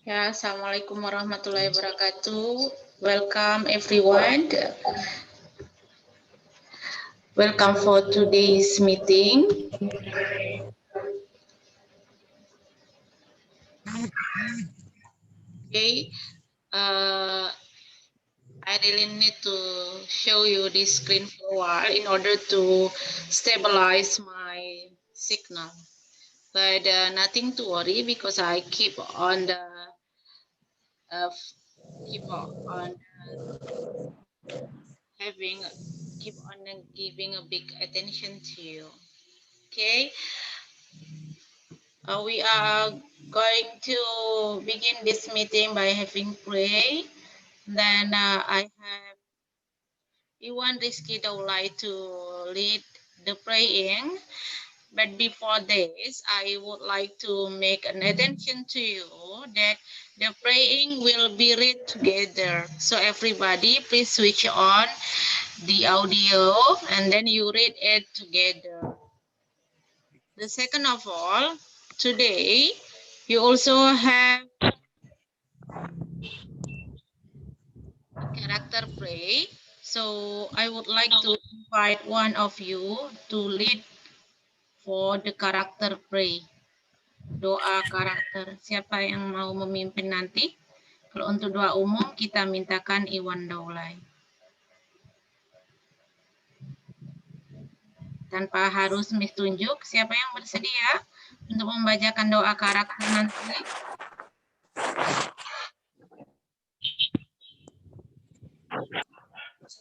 Ya, Assalamualaikum warahmatullahi wabarakatuh. Welcome everyone. Welcome for today's meeting. Okay. I really need to show you this screen for a while in order to stabilize my signal. But nothing to worry because I keep on having keep on giving a big attention to you. Okay. We are going to begin this meeting by having pray. Then I have Iwan Rizky Daulay to lead the praying. But before this, I would like to make an attention to you that the praying will be read together. So everybody, please switch on the audio and then you read it together. The second of all, today you also have character pray. So I would like to invite one of you to lead for the character pray. Doa karakter. Siapa yang mau memimpin nanti? Kalau untuk doa umum kita mintakan Iwan Daulay. Tanpa harus tunjuk, siapa yang bersedia untuk membacakan doa karakter nanti?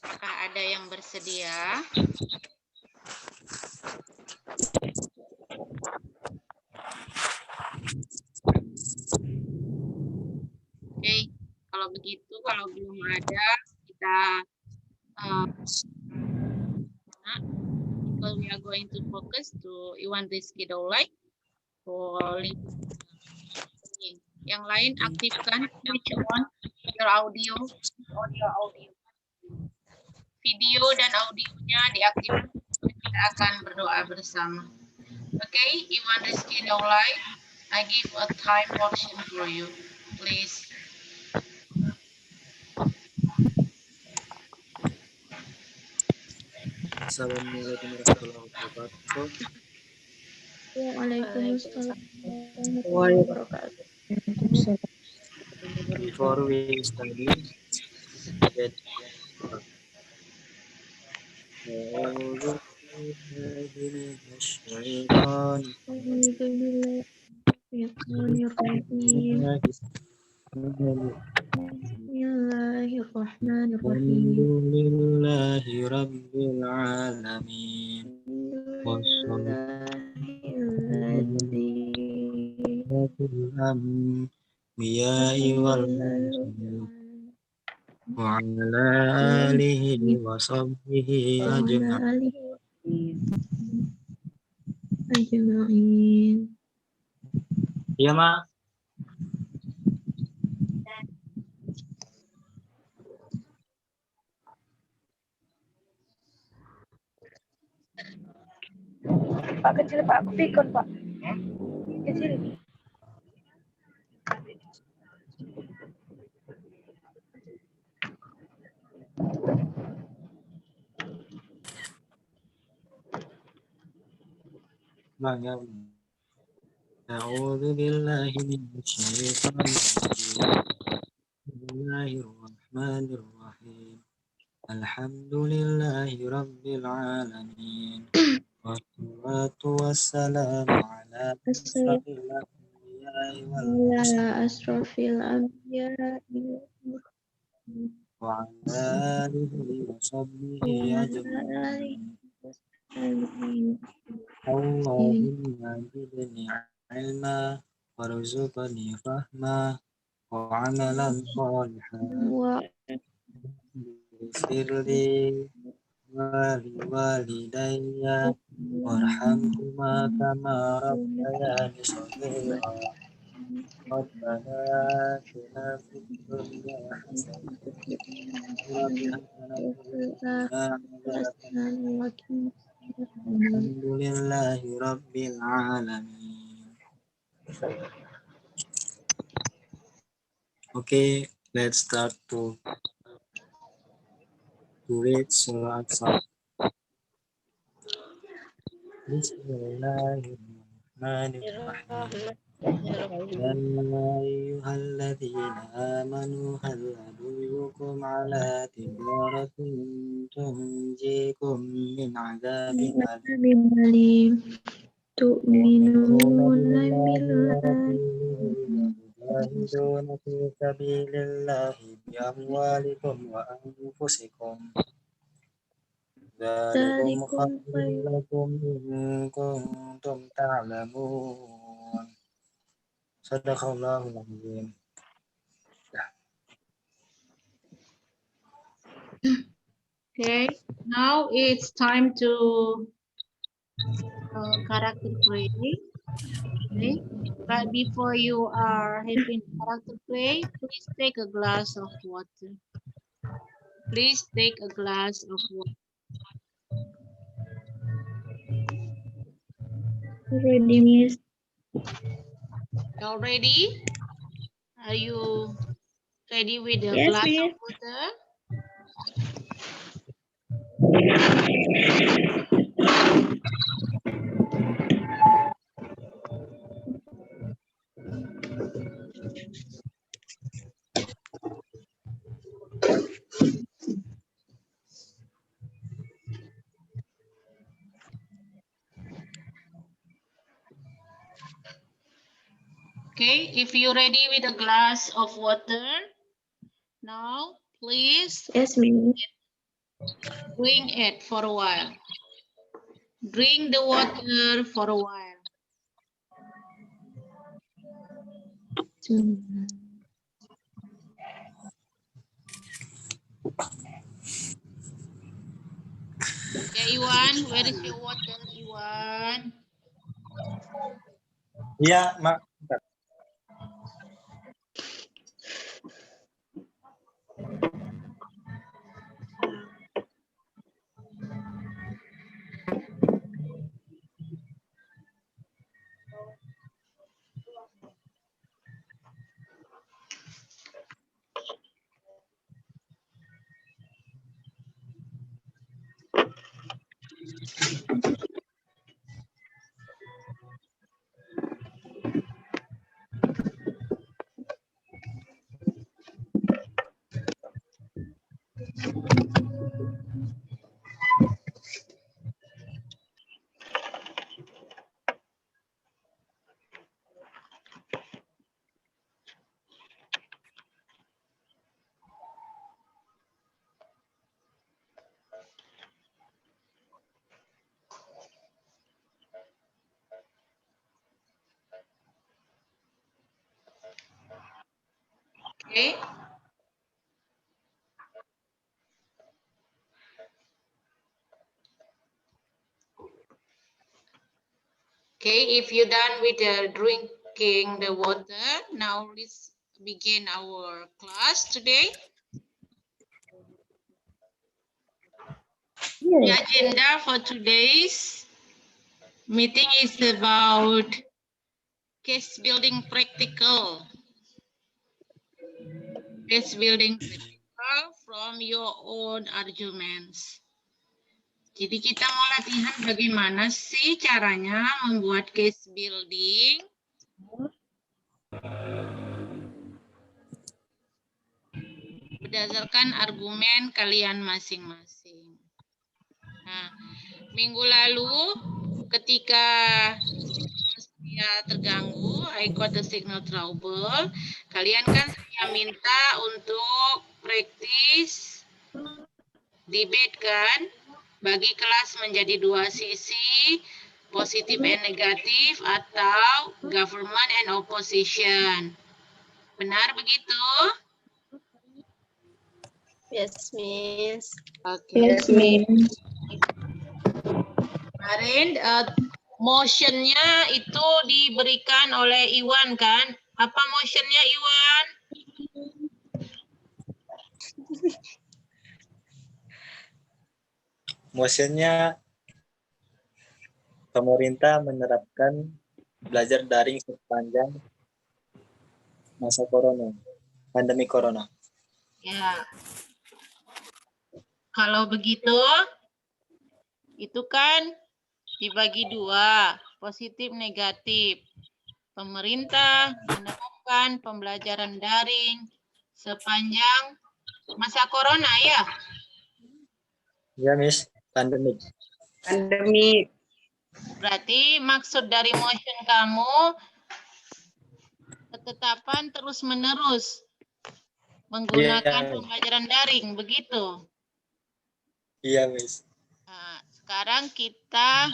Apakah ada yang bersedia? Oke, kalau begitu, kalau belum ada, kita because we are going to focus to Iwan Rizky Daulay for yang lain aktifkan switch on your audio, video dan audionya diaktifkan. Kita akan berdoa bersama. Okay, Iwan Rizky Daulay, I give a time portion for you, please. Assalamualaikum warahmatullahi wabarakatuh. Waalaikumsalam warahmatullahi wabarakatuh. Before we study, get Bismillahirrahmanirrahim. Alhamdulillahi rabbil alamin. Biya'i wal wa ala alihi wa sahbihi ajma'in. Iya, Ma. Pak kecil, Pak, aku pikun, Pak. Kecil. A'udzu billahi minasy syaithanir rajim. Bismillahirrahmanirrahim. Alhamdulillahi rabbil alamin. Wassalatu wassalamu ala asrofil anbiya'i wa ala alihi wa sahbihi ajma'in. Allahumma zidni ilma warzuqni fahma wa amalan salihan sirri walidayya warhamhuma kama rabbayani shaghira. Rabbana atina fid dunya hasanah wa fil akhirati alhamdulillahi rabbil alamin. Okay, let's start to read Surah Al-Sad. Bismillahirrahmanirrahim. Ya ayyuhalladzina amanu hal adullukum ala tijaratin tunjikum min azabin alim. Bimalim تؤمنون tu'minuna بالله billahi ورسوله وتجاهدون في سبيل الله بأموالكم وأنفسكم ذلكم Dzalikum خير khair. لكم إن كنتم تعلمون صدق الله العظيم. Okay, now it's time to character play. Okay, but before you are having character play, please take a glass of water. Please take a glass of water. Ready, Miss? Y'all ready? Are you ready with a Yes, glass of Miss. water? Okay, if you're ready with a glass of water, now please Yes, Miss. drink it for a while. Drink the water for a while. Okay, Iwan, where is your water, Iwan? Iya, Mak. Okay. Okay, if you're done with drinking the water, now let's begin our class today. The agenda for today's meeting is about case building practical. Case building practical from your own arguments. Jadi kita mau latihan bagaimana sih caranya membuat case building berdasarkan argumen kalian masing-masing. Nah, minggu lalu ketika saya terganggu, I got the signal trouble, kalian kan saya minta untuk praktis debate kan, bagi kelas menjadi dua sisi, positif and negatif atau government and opposition. Benar begitu? Yes, Miss. Oke. Yes, Miss. Kemarin motionnya itu diberikan oleh Iwan kan? Apa motionnya Iwan? Motionnya pemerintah menerapkan belajar daring sepanjang masa corona. pandemi corona. Ya. Kalau begitu, itu kan dibagi dua, positif negatif. Pemerintah menerapkan pembelajaran daring sepanjang masa corona ya. Ya, Miss, pandemik. Pandemi. Berarti maksud dari motion kamu ketetapan terus-menerus menggunakan Iya. pembelajaran daring, begitu. Iya, Miss. Nah, sekarang kita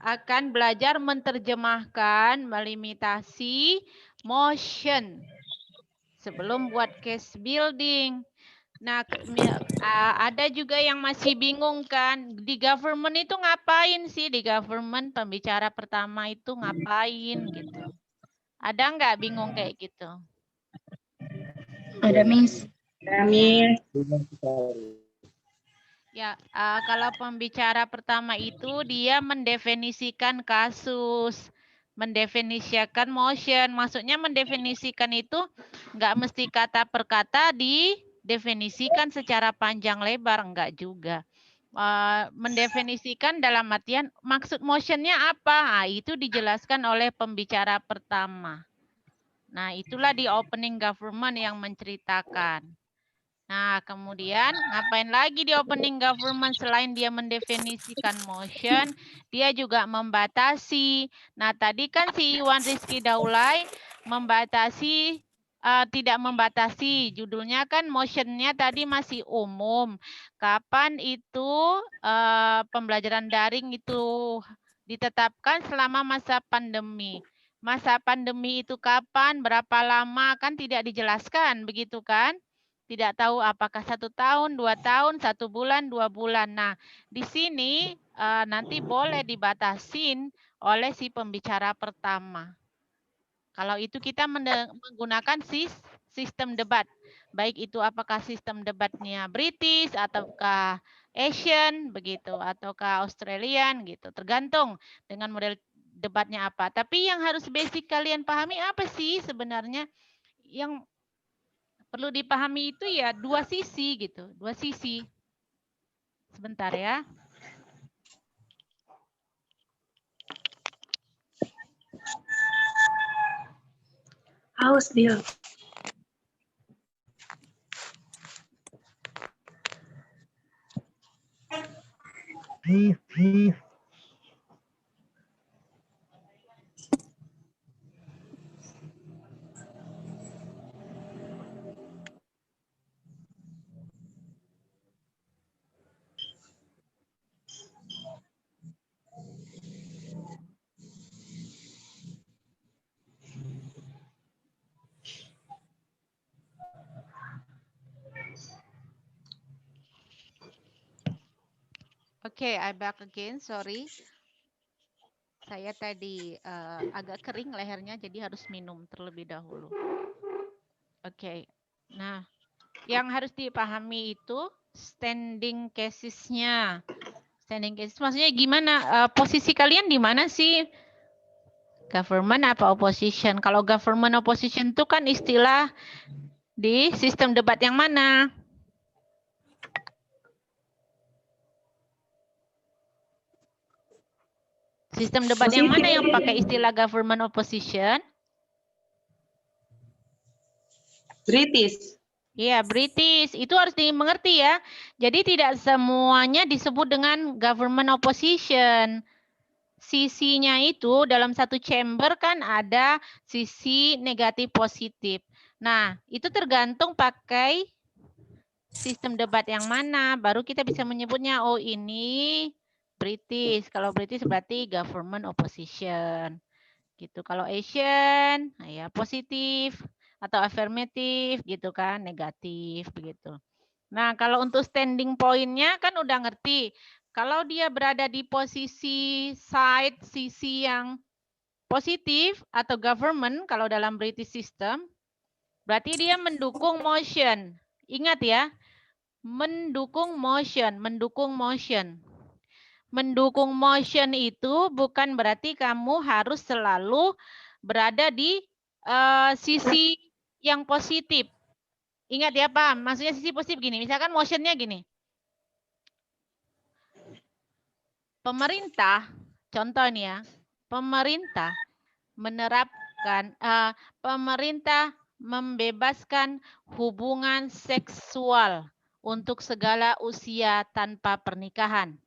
akan belajar menerjemahkan, melimitasi motion sebelum buat case building. Nah, ada juga yang masih bingung kan, di government itu ngapain sih? Di government pembicara pertama itu ngapain gitu. Ada nggak bingung kayak gitu? Ada, Miss. Kami. Ya, kalau pembicara pertama itu dia mendefinisikan kasus, mendefinisikan motion. Maksudnya mendefinisikan itu nggak mesti kata per kata didefinisikan secara panjang lebar, enggak juga. Mendefinisikan dalam artian maksud motionnya apa, nah, itu dijelaskan oleh pembicara pertama. Nah, itulah di opening government yang menceritakan. Nah, kemudian ngapain lagi di opening government selain dia mendefinisikan motion, dia juga membatasi. Nah, tadi kan si Iwan Rizky Daulay membatasi, tidak membatasi. Judulnya kan motionnya tadi masih umum. Kapan itu pembelajaran daring itu ditetapkan selama masa pandemi. Masa pandemi itu kapan, berapa lama, kan tidak dijelaskan, begitu kan? Tidak tahu apakah 1 tahun, 2 tahun, 1 bulan, 2 bulan. Nah, di sini nanti boleh dibatasin oleh si pembicara pertama. Kalau itu kita menggunakan sistem debat. Baik itu apakah sistem debatnya British, ataukah Asian, begitu, ataukah Australian, gitu. Tergantung dengan model debatnya apa. Tapi yang harus basic kalian pahami apa sih sebenarnya yang perlu dipahami itu ya dua sisi gitu, dua sisi. Sebentar ya. Haus dia. Oke, I back again, sorry. Saya tadi agak kering lehernya, jadi harus minum terlebih dahulu. Oke, nah yang harus dipahami itu standing cases-nya. Standing cases maksudnya gimana? Posisi kalian di mana sih? Government apa opposition? Kalau government opposition itu kan istilah di sistem debat yang mana? Sistem debat yang mana yang pakai istilah government opposition? British. Iya, British. Itu harus dimengerti ya. Jadi tidak semuanya disebut dengan government opposition. Sisinya itu dalam satu chamber kan ada sisi negatif positif. Nah, itu tergantung pakai sistem debat yang mana. Baru kita bisa menyebutnya, oh ini British. Kalau British berarti government opposition. Gitu. Kalau Asian, ya positif atau affirmative gitu kan, negatif begitu. Nah, kalau untuk standing point-nya kan udah ngerti. Kalau dia berada di posisi side, sisi yang positif atau government kalau dalam British system, berarti dia mendukung motion. Ingat ya, Mendukung motion, mendukung motion. Mendukung motion itu bukan berarti kamu harus selalu berada di sisi yang positif. Ingat ya, paham? Maksudnya sisi positif gini, misalkan motionnya gini. Pemerintah, contoh nih ya, pemerintah menerapkan, pemerintah membebaskan hubungan seksual untuk segala usia tanpa pernikahan.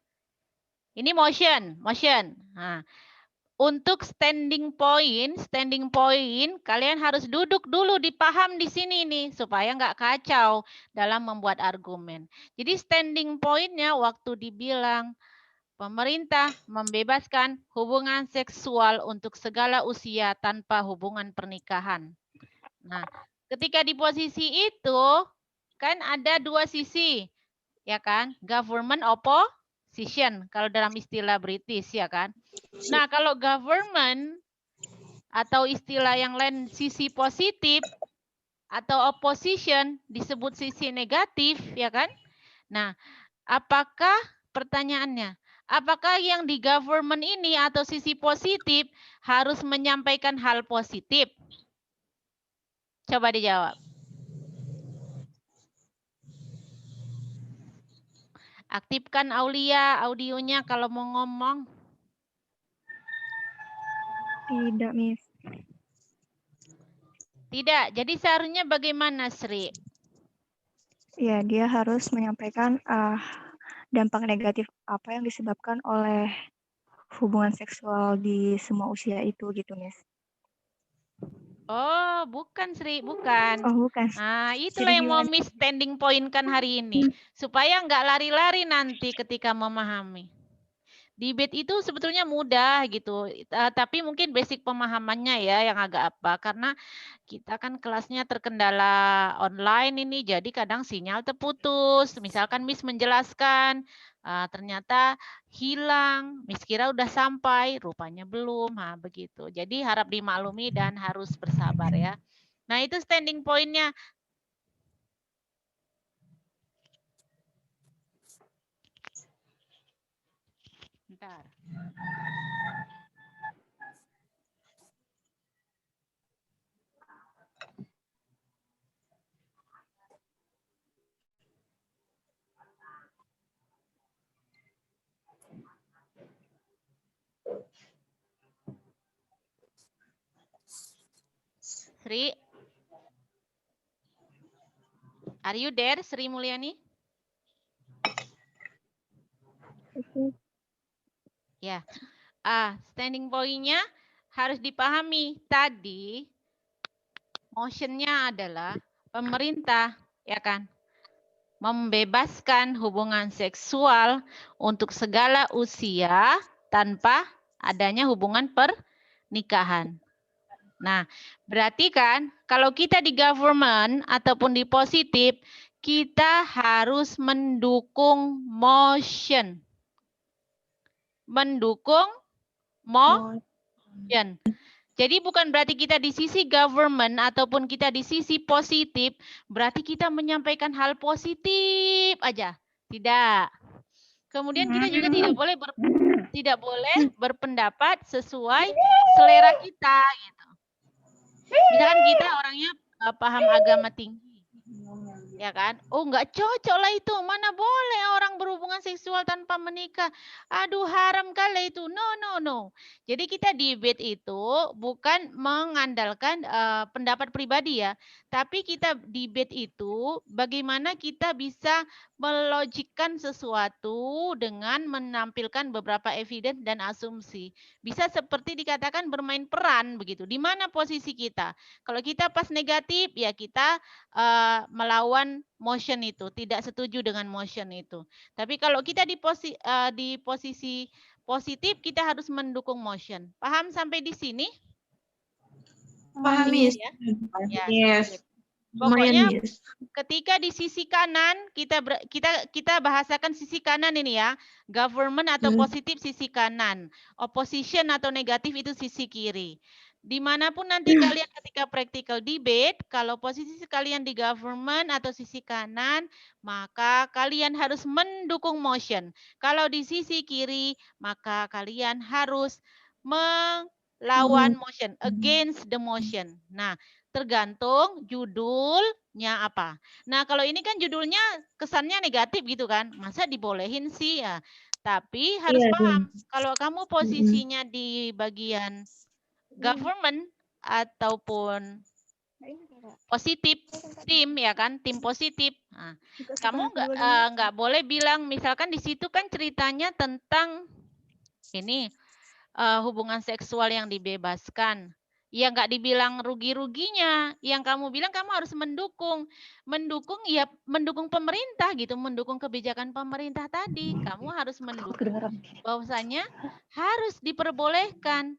Ini motion, motion. Nah, untuk standing point kalian harus duduk dulu dipaham di sini nih supaya nggak kacau dalam membuat argumen. Jadi standing point-nya waktu dibilang pemerintah membebaskan hubungan seksual untuk segala usia tanpa hubungan pernikahan. Nah, ketika di posisi itu kan ada dua sisi, ya kan? Government opposition kalau dalam istilah British, ya kan? Nah, kalau government atau istilah yang lain sisi positif atau opposition disebut sisi negatif, ya kan? Nah, apakah pertanyaannya, apakah yang di government ini atau sisi positif harus menyampaikan hal positif? Coba dijawab. Aktifkan Aulia audionya kalau mau ngomong. Tidak, Miss. Tidak. Jadi seharusnya bagaimana, Sri? Ya, dia harus menyampaikan dampak negatif apa yang disebabkan oleh hubungan seksual di semua usia itu gitu, Miss. Oh, bukan Sri, bukan. Oh, bukan. Nah, itulah yang mau Miss standing point kan hari ini. Supaya nggak lari-lari nanti ketika memahami. Debate itu sebetulnya mudah gitu, tapi mungkin basic pemahamannya ya yang agak apa, karena kita kan kelasnya terkendala online ini, jadi kadang sinyal terputus. Misalkan Miss menjelaskan, ternyata hilang, Miss kira udah sampai, rupanya belum, begitu. Jadi harap dimaklumi dan harus bersabar ya. Nah itu standing point-nya. Bentar. Sri, are you there, Sri Mulyani? Ya, standing point-nya harus dipahami. Tadi motion-nya adalah pemerintah, ya kan, membebaskan hubungan seksual untuk segala usia tanpa adanya hubungan pernikahan. Nah, berarti kan kalau kita di government ataupun di positif, kita harus mendukung motion. Mendukung motion. Jadi bukan berarti kita di sisi government ataupun kita di sisi positif, berarti kita menyampaikan hal positif aja. Tidak. Kemudian kita juga tidak boleh berpendapat sesuai selera kita gitu. Misalkan kita orangnya paham agama tinggi. Ya kan? Oh, nggak cocok lah itu. Mana boleh orang berhubungan seksual tanpa menikah. Aduh, haram kali itu. No. Jadi kita debate itu bukan mengandalkan pendapat pribadi ya. Tapi kita debate itu bagaimana kita bisa melogikkan sesuatu dengan menampilkan beberapa evidence dan asumsi. Bisa seperti dikatakan bermain peran begitu. Di mana posisi kita? Kalau kita pas negatif ya kita melawan motion itu, tidak setuju dengan motion itu. Tapi kalau kita di posisi positif, kita harus mendukung motion. Paham sampai di sini? Paham, Miss. Ya? Yes. Pokoknya ketika di sisi kanan kita bahasakan sisi kanan ini ya, government atau positif sisi kanan, opposition atau negatif itu sisi kiri. Dimanapun nanti kalian ketika practical debate, kalau posisi kalian di government atau sisi kanan, maka kalian harus mendukung motion. Kalau di sisi kiri, maka kalian harus melawan motion, against the motion. Nah, tergantung judulnya apa. Nah, kalau ini kan judulnya kesannya negatif gitu kan, masa dibolehin sih ya. Tapi harus paham, kalau kamu posisinya di bagian government ataupun positif tim ya kan, tim positif. Nah, kamu nggak boleh bilang misalkan di situ kan ceritanya tentang ini hubungan seksual yang dibebaskan. Ya nggak dibilang rugi-ruginya. Yang kamu bilang kamu harus mendukung. Mendukung ya mendukung pemerintah gitu, mendukung kebijakan pemerintah tadi. Kamu harus mendukung bahwasanya harus diperbolehkan.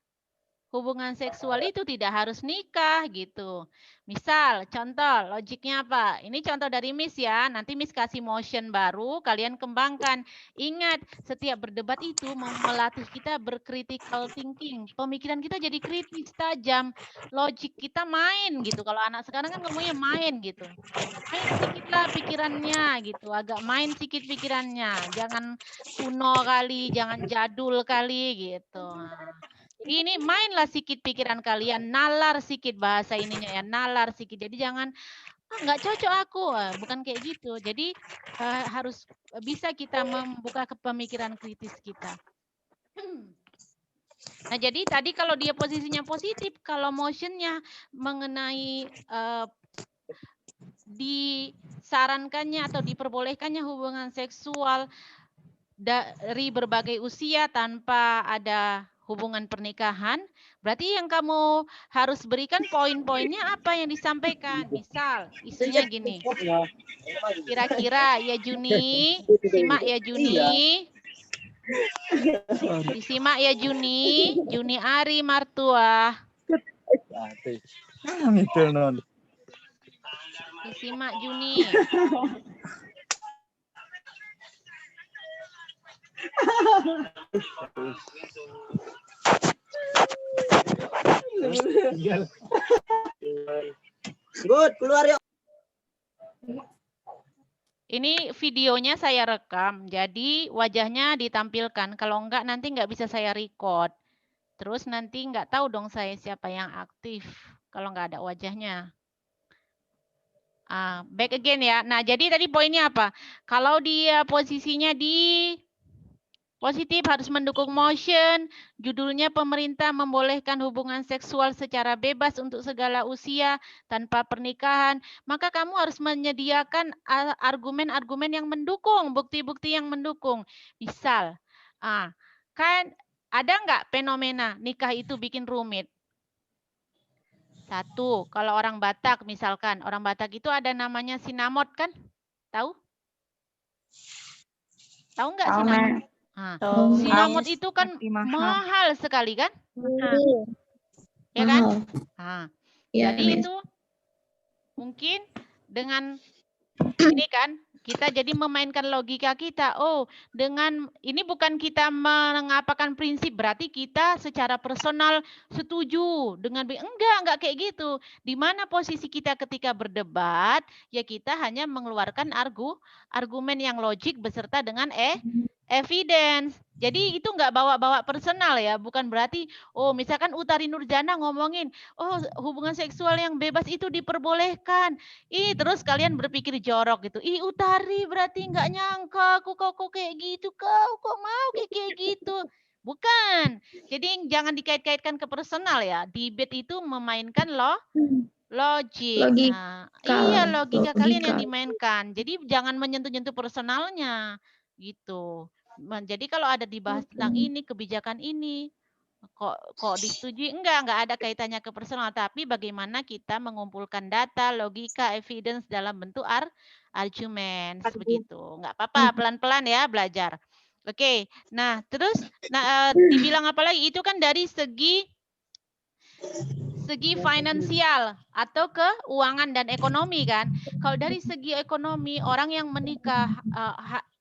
Hubungan seksual itu tidak harus nikah gitu. Misal, contoh logiknya apa? Ini contoh dari Miss ya. Nanti Miss kasih motion baru, kalian kembangkan. Ingat, setiap berdebat itu melatih kita bercritical thinking. Pemikiran kita jadi kritis, tajam. Logik kita main gitu. Kalau anak sekarang kan ngomongnya main gitu. Main sedikitlah pikirannya gitu. Agak main sedikit pikirannya. Jangan kuno kali, jangan jadul kali gitu. Nah. Ini mainlah sedikit pikiran kalian, nalar sedikit bahasa ininya ya, nalar sedikit. Jadi jangan nggak cocok aku, bukan kayak gitu. Jadi harus bisa kita membuka pemikiran kritis kita. Nah jadi tadi kalau dia posisinya positif, kalau motionnya mengenai disarankannya atau diperbolehkannya hubungan seksual dari berbagai usia tanpa ada hubungan pernikahan, berarti yang kamu harus berikan poin-poinnya apa yang disampaikan. Misal, isunya gini. Kira-kira ya Juni, simak ya Juni. Disimak ya Juni, Juni Ari Martua. Disimak Juni. Good, keluar yuk. Ini videonya saya rekam, jadi wajahnya ditampilkan. Kalau enggak nanti enggak bisa saya record. Terus nanti enggak tahu dong saya siapa yang aktif kalau enggak ada wajahnya. Back again ya. Nah, jadi tadi poinnya apa? Kalau dia posisinya di positif harus mendukung motion, judulnya pemerintah membolehkan hubungan seksual secara bebas untuk segala usia tanpa pernikahan, maka kamu harus menyediakan argumen-argumen yang mendukung, bukti-bukti yang mendukung. Misal, kan ada nggak fenomena nikah itu bikin rumit? Satu, kalau orang Batak misalkan, orang Batak itu ada namanya sinamot kan? Tahu? Tahu nggak sinamot? Sinamot itu kan mahal sekali kan? Ya kan? Jadi itu mungkin dengan ini kan kita jadi memainkan logika kita. Oh, dengan ini bukan kita mengapakan prinsip berarti kita secara personal setuju dengan enggak kayak gitu. Di mana posisi kita ketika berdebat, ya kita hanya mengeluarkan argumen yang logik beserta dengan evidence. Jadi itu nggak bawa-bawa personal ya, bukan berarti oh misalkan Utari Nurjana ngomongin oh hubungan seksual yang bebas itu diperbolehkan. Terus kalian berpikir jorok gitu. Utari berarti nggak nyangka aku kok kayak gitu, kau kok mau kayak gitu. Bukan. Jadi jangan dikait-kaitkan ke personal ya. Debate itu memainkan logik. Nah, iya logika kalian yang dimainkan. Jadi jangan menyentuh-nyentuh personalnya gitu. Jadi kalau ada dibahas tentang ini, kebijakan ini, kok disetujui? Enggak ada kaitannya ke personal, tapi bagaimana kita mengumpulkan data, logika, evidence dalam bentuk argumen begitu. Enggak apa-apa, pelan-pelan ya belajar. Oke. Nah, terus dibilang apa lagi? Itu kan dari segi finansial atau keuangan dan ekonomi kan. Kalau dari segi ekonomi, orang yang menikah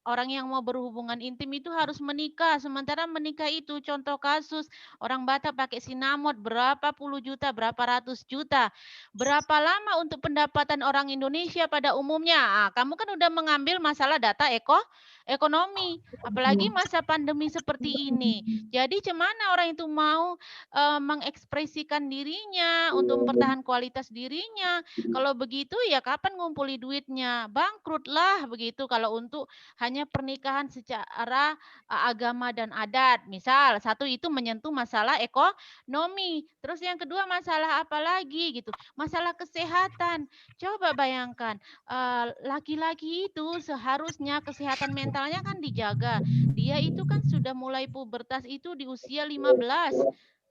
orang yang mau berhubungan intim itu harus menikah. Sementara menikah itu contoh kasus orang Batak pakai sinamot berapa puluh juta, berapa ratus juta. Berapa lama untuk pendapatan orang Indonesia pada umumnya? Kamu kan udah mengambil masalah data ekonomi, apalagi masa pandemi seperti ini. Jadi cemana orang itu mau mengekspresikan dirinya untuk mempertahankan kualitas dirinya. Kalau begitu ya kapan ngumpuli duitnya? Bangkrut lah begitu kalau untuk hanya pernikahan secara agama dan adat. Misal satu itu menyentuh masalah ekonomi. Terus yang kedua masalah apa lagi gitu? Masalah kesehatan. Coba bayangkan laki-laki itu seharusnya kesehatan mentalnya kan dijaga. Dia itu kan sudah mulai pubertas itu di usia 15.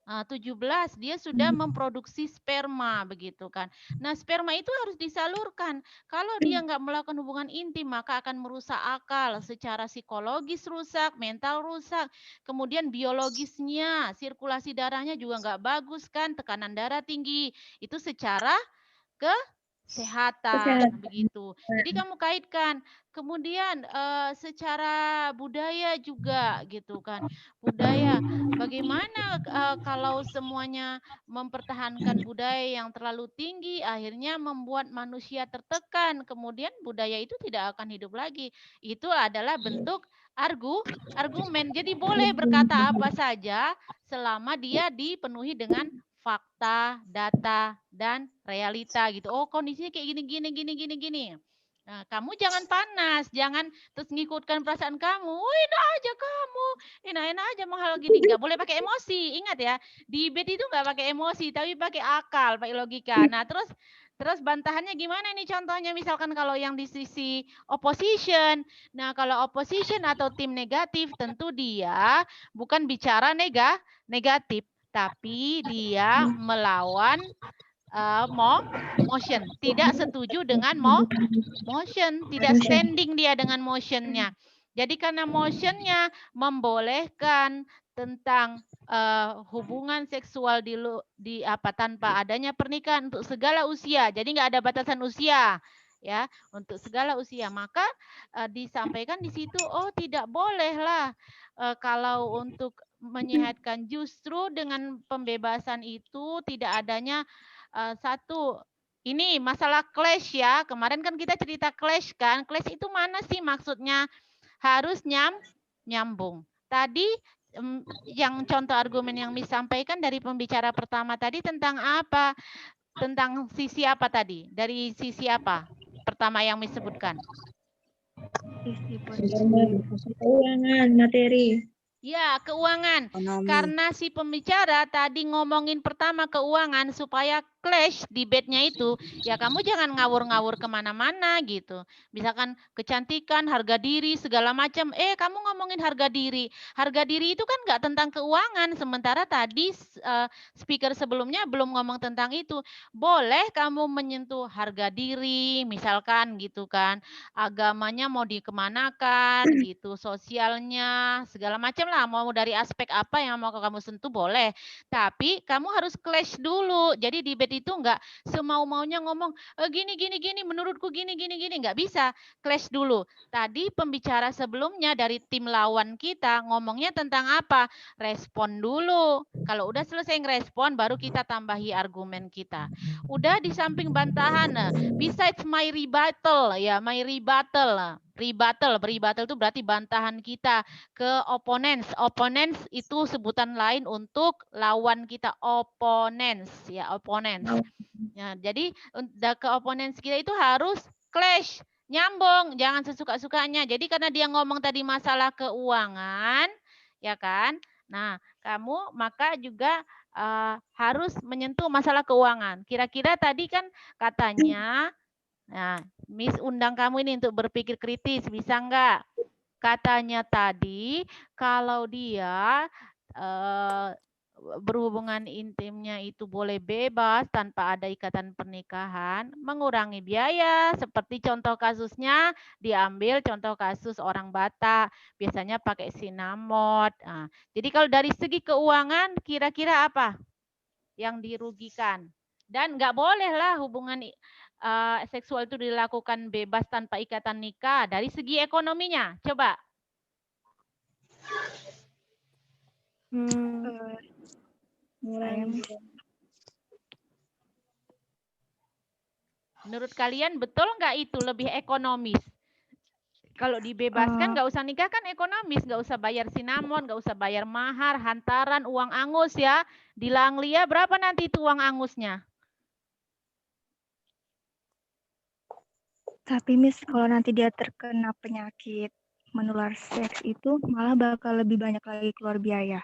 17 dia sudah memproduksi sperma begitu kan. Nah, sperma itu harus disalurkan. Kalau dia nggak melakukan hubungan intim maka akan merusak akal, secara psikologis rusak, mental rusak, kemudian biologisnya, sirkulasi darahnya juga nggak bagus kan, tekanan darah tinggi. Itu secara kesehatan begitu. Jadi kamu kaitkan. Kemudian secara budaya juga gitu kan. Budaya bagaimana kalau semuanya mempertahankan budaya yang terlalu tinggi akhirnya membuat manusia tertekan. Kemudian budaya itu tidak akan hidup lagi. Itu adalah bentuk argumen. Jadi boleh berkata apa saja selama dia dipenuhi dengan fakta, data, dan realita gitu. Oh, kondisinya kayak gini. Nah, kamu jangan panas, jangan terus ngikutkan perasaan kamu. Oh, enak aja kamu, enak-enak aja mau hal gini. Nggak boleh pakai emosi. Ingat ya, debate itu nggak pakai emosi, tapi pakai akal, pakai logika. Nah, terus bantahannya gimana nih contohnya? Misalkan kalau yang di sisi opposition. Nah, kalau opposition atau tim negatif, tentu dia bukan bicara negatif. Tapi dia melawan motion, tidak setuju dengan motion, tidak standing dia dengan motionnya. Jadi karena motionnya membolehkan tentang hubungan seksual di tanpa adanya pernikahan untuk segala usia. Jadi nggak ada batasan usia ya untuk segala usia. Maka disampaikan di situ, oh tidak bolehlah kalau untuk menyehatkan, justru dengan pembebasan itu tidak adanya satu ini masalah clash ya. Kemarin kan kita cerita clash kan. Clash itu mana sih maksudnya? Harus nyambung. Tadi yang contoh argumen yang disampaikan dari pembicara pertama tadi tentang apa? Tentang sisi apa tadi? Dari sisi apa? Pertama yang disebutkan. Keuangan, materi. Ya, keuangan. Ekonomi. Karena si pembicara tadi ngomongin pertama keuangan supaya clash debate-nya itu, ya kamu jangan ngawur-ngawur kemana-mana gitu. Misalkan kecantikan, harga diri, segala macam. Kamu ngomongin harga diri. Harga diri itu kan nggak tentang keuangan. Sementara tadi speaker sebelumnya belum ngomong tentang itu. Boleh kamu menyentuh harga diri, misalkan gitu kan. Agamanya mau dikemanakan gitu, sosialnya, segala macam lah. Mau dari aspek apa yang mau kamu sentuh boleh. Tapi kamu harus clash dulu. Jadi debate itu enggak semau-maunya ngomong gini, menurutku gini, enggak bisa. Clash dulu. Tadi pembicara sebelumnya dari tim lawan kita ngomongnya tentang apa? Respon dulu. Kalau udah selesai ngerespon, baru kita tambahi argumen kita. Udah di samping bantahan, besides my rebuttal, ya my rebuttal. Rebuttal itu berarti bantahan kita ke opponents. Opponents itu sebutan lain untuk lawan kita, opponents ya, opponents. Ya, jadi ke opponents kita itu harus clash, nyambung, jangan sesuka-sukanya. Jadi karena dia ngomong tadi masalah keuangan, ya kan? Nah, kamu maka juga harus menyentuh masalah keuangan. Kira-kira tadi kan katanya, nah, Miss undang kamu ini untuk berpikir kritis, bisa enggak? Katanya tadi kalau dia berhubungan intimnya itu boleh bebas tanpa ada ikatan pernikahan, mengurangi biaya. Seperti contoh kasusnya diambil contoh kasus orang Batak, biasanya pakai sinamot. Nah, jadi kalau dari segi keuangan kira-kira apa yang dirugikan? Dan nggak boleh lah hubungan seksual itu dilakukan bebas tanpa ikatan nikah dari segi ekonominya? Coba. Saya Menurut kalian betul nggak itu lebih ekonomis? Kalau dibebaskan nggak usah nikah kan ekonomis, nggak usah bayar sinamon, nggak usah bayar mahar, hantaran, uang angus ya. Di Langlia berapa nanti itu uang angusnya? Tapi Miss, kalau nanti dia terkena penyakit menular seks itu malah bakal lebih banyak lagi keluar biaya.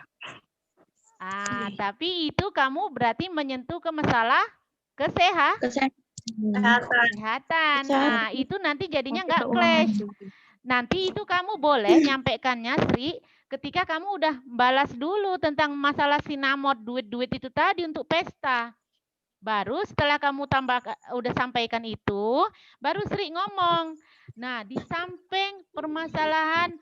Tapi itu kamu berarti menyentuh ke masalah kesehatan. Nah, itu nanti jadinya nggak clash. Nanti itu kamu boleh nyampaikannya, Sri, ketika kamu udah balas dulu tentang masalah sinamot, duit-duit itu tadi untuk pesta. Baru setelah kamu udah sampaikan itu, baru Sri ngomong. Nah, di samping permasalahan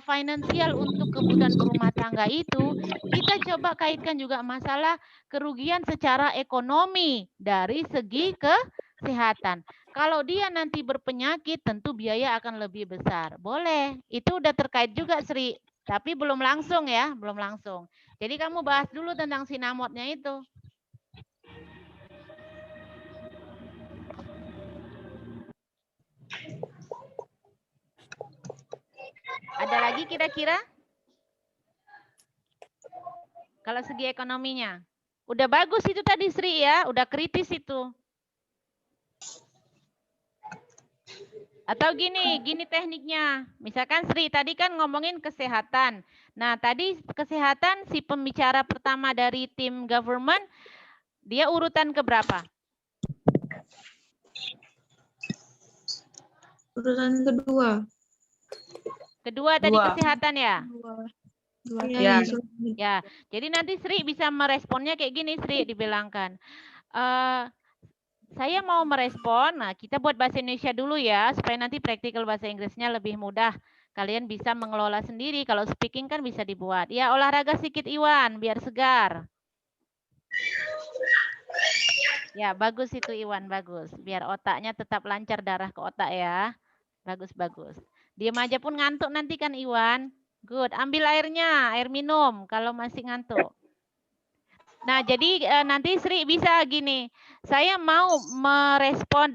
finansial untuk kebutuhan berumah tangga itu, kita coba kaitkan juga masalah kerugian secara ekonomi dari segi kesehatan. Kalau dia nanti berpenyakit, tentu biaya akan lebih besar. Boleh, itu udah terkait juga, Sri. Tapi belum langsung ya, belum langsung. Jadi kamu bahas dulu tentang sinamotnya itu. Ada lagi kira-kira? Kalau segi ekonominya. Udah bagus itu tadi Sri ya, udah kritis itu. Atau gini tekniknya. Misalkan Sri tadi kan ngomongin kesehatan. Nah, tadi kesehatan si pembicara pertama dari tim government, dia urutan keberapa? Urutan kedua. Kedua tadi kesehatan ya? Ya. Ya, jadi nanti Sri bisa meresponnya kayak gini Sri, dibilangkan. Saya mau merespon, nah kita buat bahasa Indonesia dulu ya, supaya nanti praktikal bahasa Inggrisnya lebih mudah. Kalian bisa mengelola sendiri, kalau speaking kan bisa dibuat. Ya, olahraga sedikit Iwan, biar segar. Ya, bagus itu Iwan, bagus. Biar otaknya tetap lancar darah ke otak ya. Bagus, bagus. Diam aja pun ngantuk nanti kan Iwan. Good, ambil airnya, air minum kalau masih ngantuk. Nah, jadi nanti Sri bisa gini. Saya mau merespon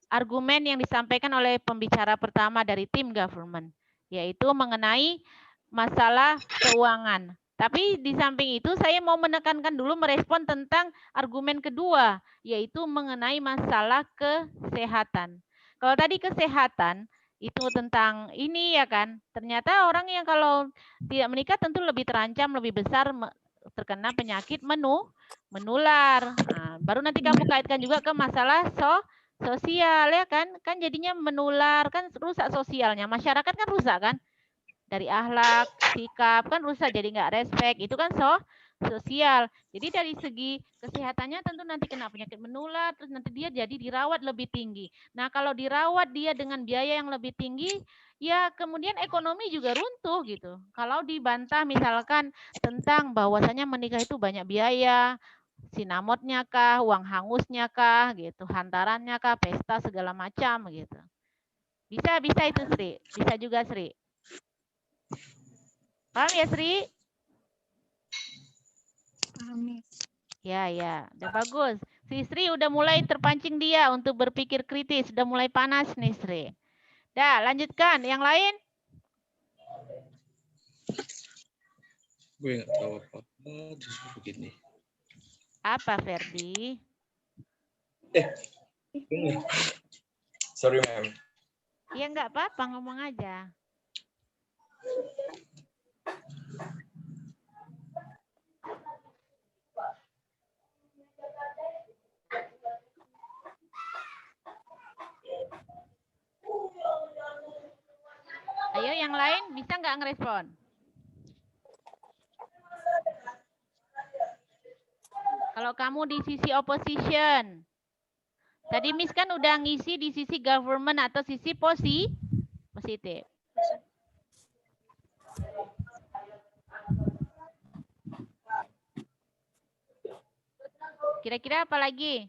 argumen yang disampaikan oleh pembicara pertama dari tim government, yaitu mengenai masalah keuangan. Tapi di samping itu saya mau menekankan dulu merespon tentang argumen kedua, yaitu mengenai masalah kesehatan. Kalau tadi kesehatan itu tentang ini ya kan, ternyata orang yang kalau tidak menikah tentu lebih terancam, lebih besar terkena penyakit menular. Nah, baru nanti kamu kaitkan juga ke masalah sosial ya kan jadinya menular, kan rusak sosialnya, masyarakat kan rusak kan, dari akhlak, sikap kan rusak, jadi nggak respect, itu kan sosial. Jadi dari segi kesehatannya tentu nanti kena penyakit menular, terus nanti dia jadi dirawat lebih tinggi. Nah, kalau dirawat dia dengan biaya yang lebih tinggi, ya kemudian ekonomi juga runtuh gitu. Kalau dibantah misalkan tentang bahwasanya menikah itu banyak biaya, sinamotnya kah, uang hangusnya kah, gitu, hantarannya kah, pesta segala macam gitu. Bisa itu Sri, bisa juga Sri. Paham ya Sri? Paham nih. Ya, udah bagus. Si Sri udah mulai terpancing dia untuk berpikir kritis, udah mulai panas nih Sri. Dah, lanjutkan. Yang lain? Gue nggak tahu apa-apa, justru begini. Apa Ferdi? Sorry, ma'am. Ya nggak apa-apa, ngomong aja. Ayo yang lain bisa nggak ngerespon? Kalau kamu di sisi opposition, tadi Miss kan udah ngisi di sisi government atau sisi positif. Kira-kira apa lagi?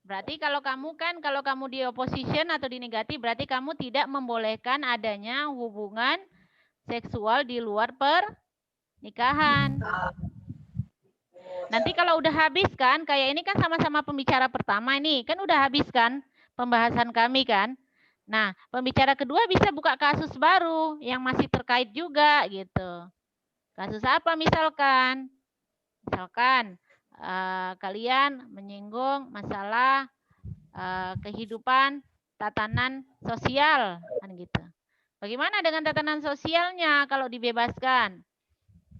Berarti kalau kamu di opposition atau di negatif, berarti kamu tidak membolehkan adanya hubungan seksual di luar pernikahan. Nanti kalau udah habis kan, kayak ini kan sama-sama pembicara pertama nih, kan udah habis kan pembahasan kami kan. Nah, pembicara kedua bisa buka kasus baru yang masih terkait juga gitu. Kasus apa misalkan? Misalkan kalian menyinggung masalah kehidupan tatanan sosial kan gitu. Bagaimana dengan tatanan sosialnya kalau dibebaskan?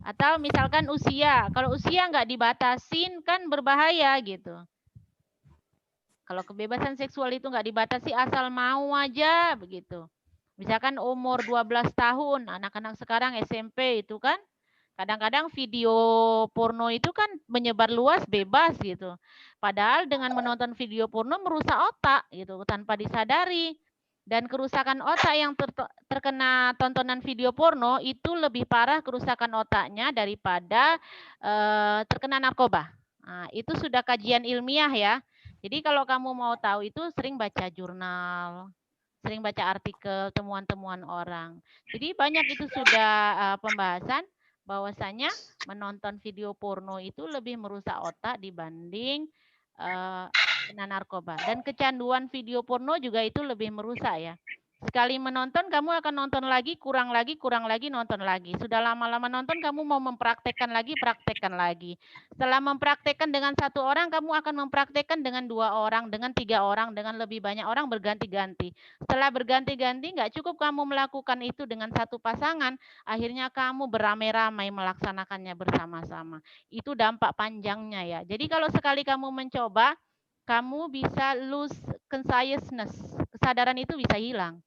Atau misalkan usia, kalau usia nggak dibatasin kan berbahaya gitu. Kalau kebebasan seksual itu nggak dibatasi asal mau aja begitu. Misalkan umur 12 tahun, anak-anak sekarang SMP itu kan kadang-kadang video porno itu kan menyebar luas bebas gitu. Padahal dengan menonton video porno merusak otak gitu tanpa disadari. Dan kerusakan otak yang terkena tontonan video porno itu lebih parah kerusakan otaknya daripada terkena narkoba. Nah, itu sudah kajian ilmiah ya. Jadi kalau kamu mau tahu itu sering baca jurnal, sering baca artikel, temuan-temuan orang. Jadi banyak itu sudah pembahasan bahwasanya menonton video porno itu lebih merusak otak dibanding kena narkoba. Dan kecanduan video porno juga itu lebih merusak ya. Sekali menonton kamu akan nonton lagi, kurang lagi, nonton lagi. Sudah lama-lama nonton kamu mau mempraktekkan lagi, praktekkan lagi. Setelah mempraktekkan dengan 1 orang, kamu akan mempraktekkan dengan 2 orang, dengan 3 orang, dengan lebih banyak orang berganti-ganti. Setelah berganti-ganti, nggak cukup kamu melakukan itu dengan 1 pasangan, akhirnya kamu beramai-ramai melaksanakannya bersama-sama. Itu dampak panjangnya ya. Jadi kalau sekali kamu mencoba, kamu bisa lose consciousness, kesadaran itu bisa hilang.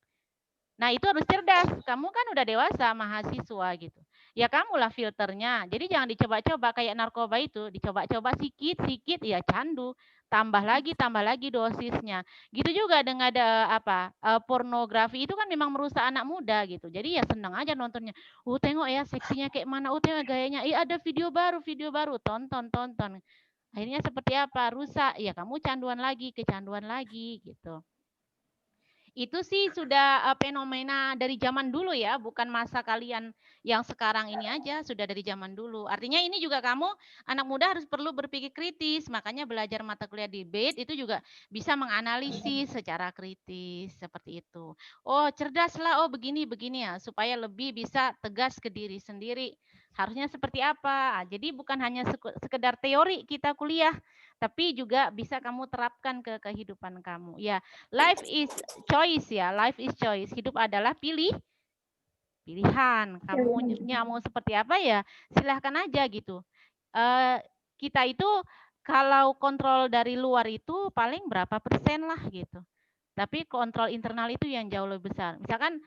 Nah, itu harus cerdas. Kamu kan udah dewasa, mahasiswa gitu. Ya kamulah filternya. Jadi jangan dicoba-coba kayak narkoba itu, dicoba-coba sikit-sikit ya candu. Tambah lagi dosisnya. Gitu juga dengan ada pornografi itu kan memang merusak anak muda gitu. Jadi ya senang aja nontonnya. Tengok ya seksinya kayak mana, tengok gayanya. Ada video baru, tonton. Akhirnya seperti apa? Rusak. Ya kamu kecanduan lagi gitu. Itu sih sudah fenomena dari zaman dulu ya, bukan masa kalian yang sekarang ini aja, sudah dari zaman dulu. Artinya ini juga kamu anak muda harus perlu berpikir kritis, makanya belajar mata kuliah debate itu juga bisa menganalisis secara kritis seperti itu. Oh cerdaslah, oh begini ya, supaya lebih bisa tegas ke diri sendiri. Harusnya seperti apa? Jadi bukan hanya sekedar teori kita kuliah, tapi juga bisa kamu terapkan ke kehidupan kamu. Ya, life is choice ya, life is choice. Hidup adalah pilihan. Kamu mau seperti apa ya, silahkan aja gitu. Kita itu kalau kontrol dari luar itu paling berapa persen lah gitu. Tapi kontrol internal itu yang jauh lebih besar. Misalkan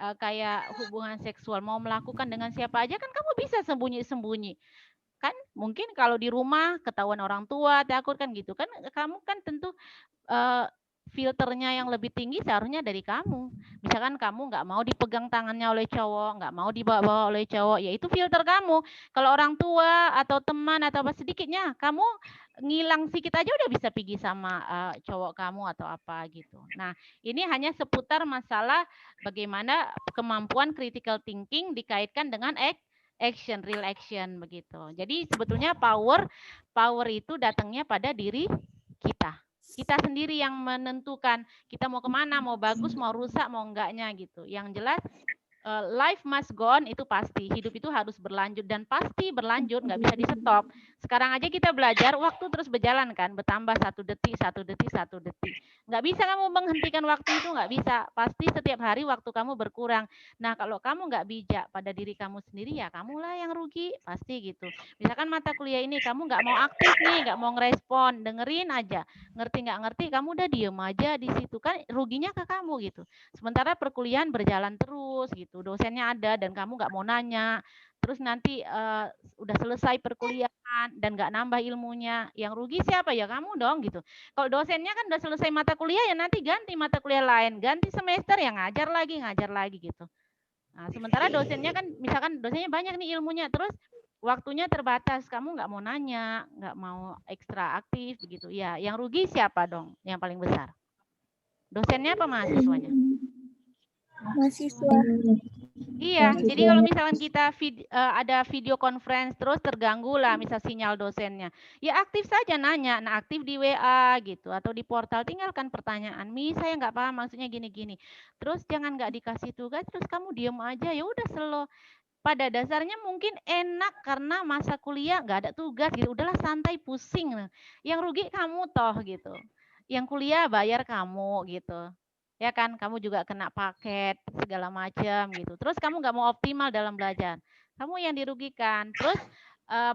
kayak hubungan seksual mau melakukan dengan siapa aja kan kamu bisa sembunyi-sembunyi. Kan mungkin kalau di rumah ketahuan orang tua takut kan gitu kan, kamu kan tentu filternya yang lebih tinggi seharusnya dari kamu. Misalkan kamu nggak mau dipegang tangannya oleh cowok, nggak mau dibawa oleh cowok, ya itu filter kamu. Kalau orang tua atau teman atau apa sedikitnya, kamu ngilang sedikit aja udah bisa pergi sama cowok kamu atau apa gitu. Nah, ini hanya seputar masalah bagaimana kemampuan critical thinking dikaitkan dengan action, real action begitu. Jadi sebetulnya power itu datangnya pada diri kita. Kita sendiri yang menentukan kita mau kemana, mau bagus, mau rusak, mau enggaknya gitu. Yang jelas life must go on itu pasti. Hidup itu harus berlanjut dan pasti berlanjut, nggak bisa di stop. Sekarang aja kita belajar, waktu terus berjalan kan, bertambah 1 detik. Nggak bisa kamu menghentikan waktu itu, nggak bisa. Pasti setiap hari waktu kamu berkurang. Nah kalau kamu nggak bijak pada diri kamu sendiri ya kamulah yang rugi, pasti gitu. Misalkan mata kuliah ini kamu nggak mau aktif nih, nggak mau ngerespon, dengerin aja. Ngerti nggak ngerti, kamu udah diem aja di situ kan, ruginya ke kamu gitu. Sementara perkuliahan berjalan terus gitu. Dosennya ada dan kamu nggak mau nanya, terus nanti udah selesai perkuliahan dan nggak nambah ilmunya, yang rugi siapa ya kamu dong gitu. Kalau dosennya kan udah selesai mata kuliah ya nanti ganti mata kuliah lain, ganti semester yang ngajar lagi gitu. Nah, sementara dosennya kan misalkan dosennya banyak nih ilmunya, terus waktunya terbatas, kamu nggak mau nanya, nggak mau ekstra aktif begitu. Ya, yang rugi siapa dong? Yang paling besar? Dosennya apa mahasiswanya? Mahasiswa. Iya, jadi kalau misalkan kita ada video conference terus terganggu lah misal sinyal dosennya. Ya aktif saja nanya, nah aktif di WA gitu atau di portal tinggalkan pertanyaan. Saya nggak paham maksudnya gini-gini. Terus jangan nggak dikasih tugas terus kamu diem aja ya udah slow. Pada dasarnya mungkin enak karena masa kuliah nggak ada tugas gitu. Udahlah santai pusing. Yang rugi kamu toh gitu. Yang kuliah bayar kamu gitu. Ya kan, kamu juga kena paket segala macam gitu. Terus kamu nggak mau optimal dalam belajar. Kamu yang dirugikan. Terus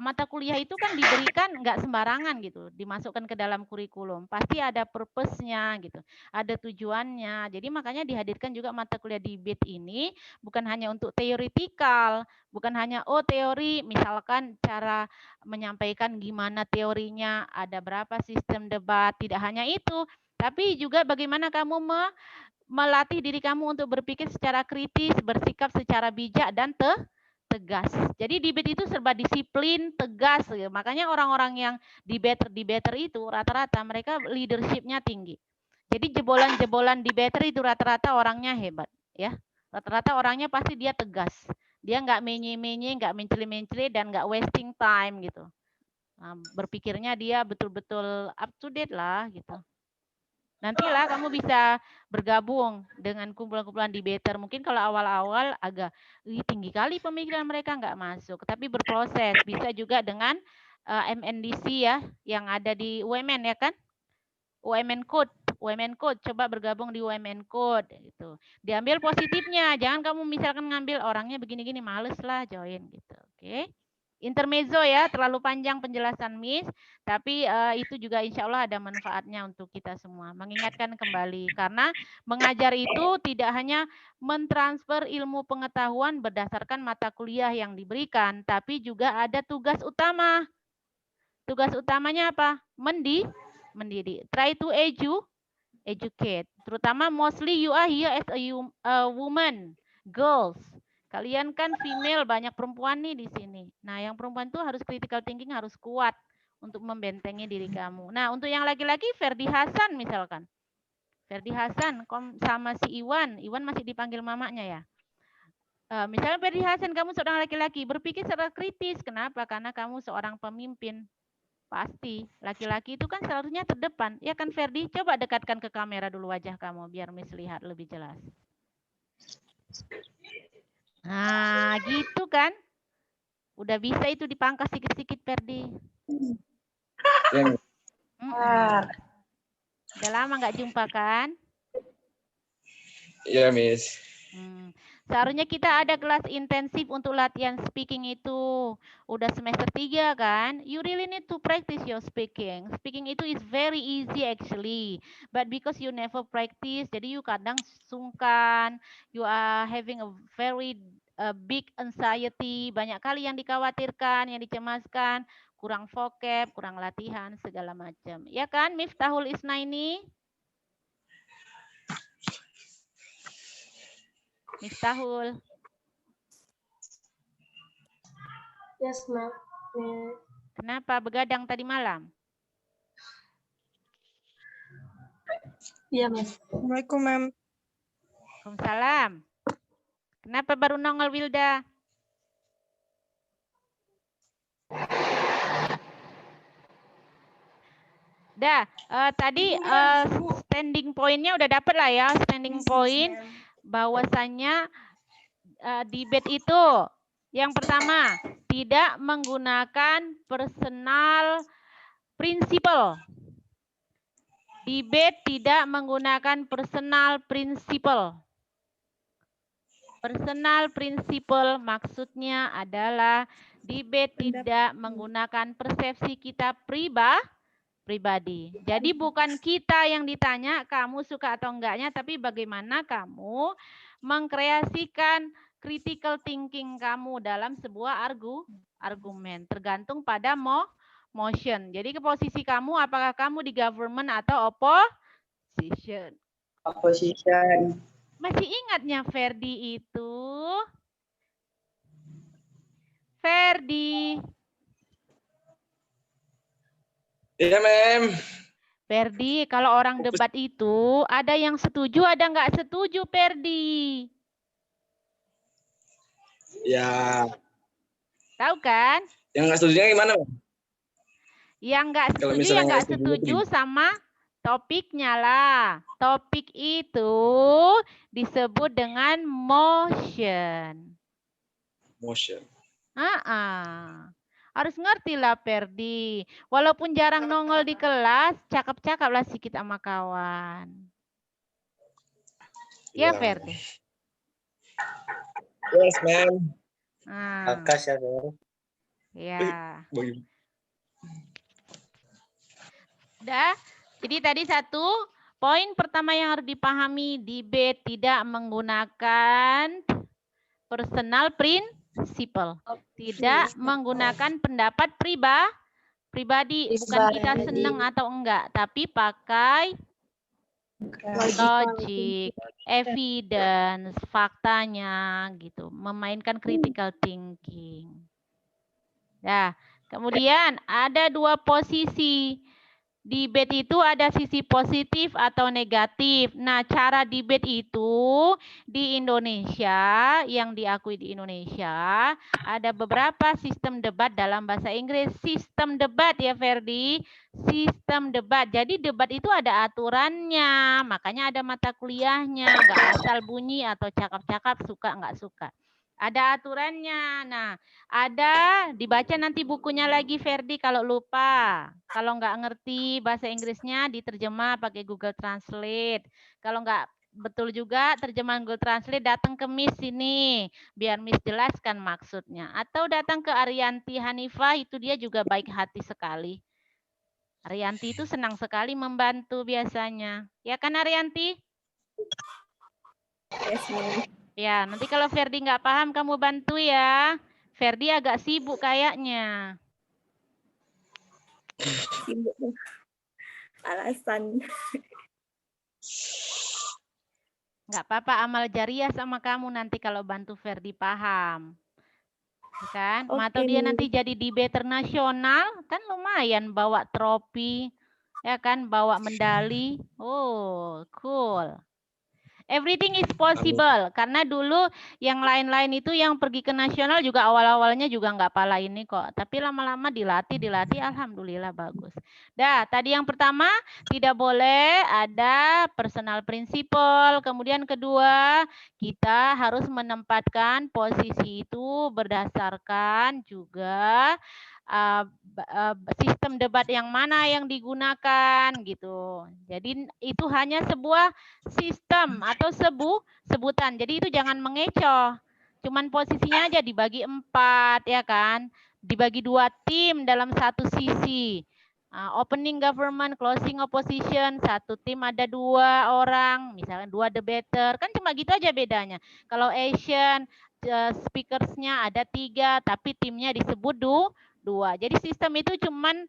mata kuliah itu kan diberikan nggak sembarangan gitu, dimasukkan ke dalam kurikulum. Pasti ada purpose-nya gitu, ada tujuannya. Jadi makanya dihadirkan juga mata kuliah debate ini bukan hanya untuk teoritikal, bukan hanya teori, misalkan cara menyampaikan gimana teorinya, ada berapa sistem debat, tidak hanya itu, tapi juga bagaimana kamu melatih diri kamu untuk berpikir secara kritis, bersikap secara bijak dan tegas. Jadi debate itu serba disiplin, tegas. Makanya orang-orang yang debater itu rata-rata mereka leadership-nya tinggi. Jadi jebolan-jebolan debater itu rata-rata orangnya hebat, ya. Rata-rata orangnya pasti dia tegas. Dia nggak menye-menye, nggak menceli-menceli dan nggak wasting time gitu. Nah, berpikirnya dia betul-betul up to date lah gitu. Nantilah kamu bisa bergabung dengan kumpulan-kumpulan debater. Mungkin kalau awal-awal agak tinggi kali pemikiran mereka nggak masuk, tapi berproses. Bisa juga dengan MNDC ya, yang ada di UMN ya kan? UMN Code, coba bergabung di UMN Code gitu. Diambil positifnya, jangan kamu misalkan ngambil orangnya begini-gini, males lah join gitu. Oke. Intermezzo ya, terlalu panjang penjelasan Miss, tapi itu juga insya Allah ada manfaatnya untuk kita semua. Mengingatkan kembali, karena mengajar itu tidak hanya mentransfer ilmu pengetahuan berdasarkan mata kuliah yang diberikan, tapi juga ada tugas utama. Tugas utamanya apa? Mendidik. Try to educate. Terutama mostly you are here as a woman, girls. Kalian kan female, banyak perempuan nih di sini. Nah, yang perempuan tuh harus critical thinking, harus kuat untuk membentengi diri kamu. Nah, untuk yang laki-laki, Ferdi Hasan misalkan. Ferdi Hasan sama si Iwan. Iwan masih dipanggil mamanya ya. Misalnya Ferdi Hasan, kamu seorang laki-laki, berpikir secara kritis. Kenapa? Karena kamu seorang pemimpin. Pasti. Laki-laki itu kan seharusnya terdepan. Ya kan Ferdi? Coba dekatkan ke kamera dulu wajah kamu, biar Miss lihat lebih jelas. Nah, gitu kan. Udah bisa itu dipangkas sedikit-sedikit, Ferdi. Udah lama nggak jumpa kan? Iya, Miss. Seharusnya kita ada kelas intensif untuk latihan speaking itu. Udah semester 3 kan? You really need to practice your speaking. Speaking itu is very easy actually. But because you never practice, jadi you kadang sungkan. You are having a very big anxiety. Banyak kali yang dikhawatirkan, yang dicemaskan. Kurang vocab, kurang latihan, segala macam. Ya kan, Miftahul Isnaini? Miftahul. Yes, ma'am. Kenapa begadang tadi malam? Iya, Miss. Assalamualaikum, Ma'am. Waalaikumsalam. Kenapa baru nongol Wilda? Dah, tadi standing point-nya udah dapet lah ya, standing point bahwasannya debate itu yang pertama tidak menggunakan personal principle. Debate tidak menggunakan personal principle. Personal principle maksudnya adalah debate tidak menggunakan persepsi kita pribadi. Jadi bukan kita yang ditanya kamu suka atau enggaknya, tapi bagaimana kamu mengkreasikan critical thinking kamu dalam sebuah argumen. Tergantung pada motion. Jadi ke posisi kamu, apakah kamu di government atau opposition? Opposition. Masih ingatnya Ferdi itu? Ferdi. Iya, Mem. Ferdi, kalau orang debat itu ada yang setuju, ada nggak setuju, Ferdi? Ya, Tahu kan? yang nggak setujunya gimana, Mem? Yang nggak Kalau setuju, misalnya yang nggak nggak setuju, setuju sama topiknya lah. Topik itu disebut dengan motion. Motion. Harus ngerti lah, Ferdi. Walaupun jarang nongol di kelas, cakap-cakap lah sedikit sama kawan. Ya, Iya. Ferdi. Yes, Mem. Akas ya, Fer. Ya. Bagi- Udah. Jadi tadi satu, poin pertama yang harus dipahami, debate tidak menggunakan personal principle. Tidak menggunakan pendapat pribadi. Bukan kita senang atau enggak, tapi pakai logic, evidence, faktanya gitu. Memainkan critical thinking. Nah, kemudian ada dua posisi. Debate itu ada sisi positif atau negatif. Nah, cara debate itu di Indonesia, yang diakui di Indonesia, ada beberapa sistem debat dalam bahasa Inggris. Sistem debat ya, Ferdi. Sistem debat. Jadi debat itu ada aturannya, makanya ada mata kuliahnya. Nggak asal bunyi atau cakap-cakap, suka nggak suka. Ada aturannya. Nah, ada dibaca nanti bukunya lagi, Ferdi, kalau lupa. Kalau nggak ngerti bahasa Inggrisnya, diterjemah pakai Google Translate. Kalau nggak betul juga terjemahan Google Translate, datang ke Miss sini biar Miss jelaskan maksudnya. Atau datang ke Arianti Hanifah, itu dia juga baik hati sekali. Arianti itu senang sekali membantu biasanya. Ya kan, Arianti? Yes, Mem. Ya, nanti kalau Ferdi nggak paham, kamu bantu ya. Ferdi agak sibuk kayaknya. Sibuk. Alasan. Nggak apa-apa, amal jariah sama kamu nanti kalau bantu Ferdi paham. Ya kan? Atau dia nanti jadi debater nasional, kan lumayan bawa trofi, ya kan? Bawa medali. Oh, cool. Everything is possible. Karena dulu yang lain-lain itu yang pergi ke nasional juga awal-awalnya juga nggak pala ini kok. Tapi lama-lama dilatih, alhamdulillah bagus. Dah, tadi yang pertama tidak boleh ada personal principle. Kemudian kedua, kita harus menempatkan posisi itu berdasarkan juga sistem debat yang mana yang digunakan gitu. Jadi itu hanya sebuah sistem atau sebutan. Jadi itu jangan mengecoh. Cuman posisinya aja dibagi 4 ya kan. Dibagi 2 tim dalam satu sisi. Opening government, closing opposition, satu tim ada 2 orang, misalnya 2 debater, kan cuma gitu aja bedanya. Kalau Asian speakersnya ada 3, tapi timnya disebut 2. Jadi sistem itu cuman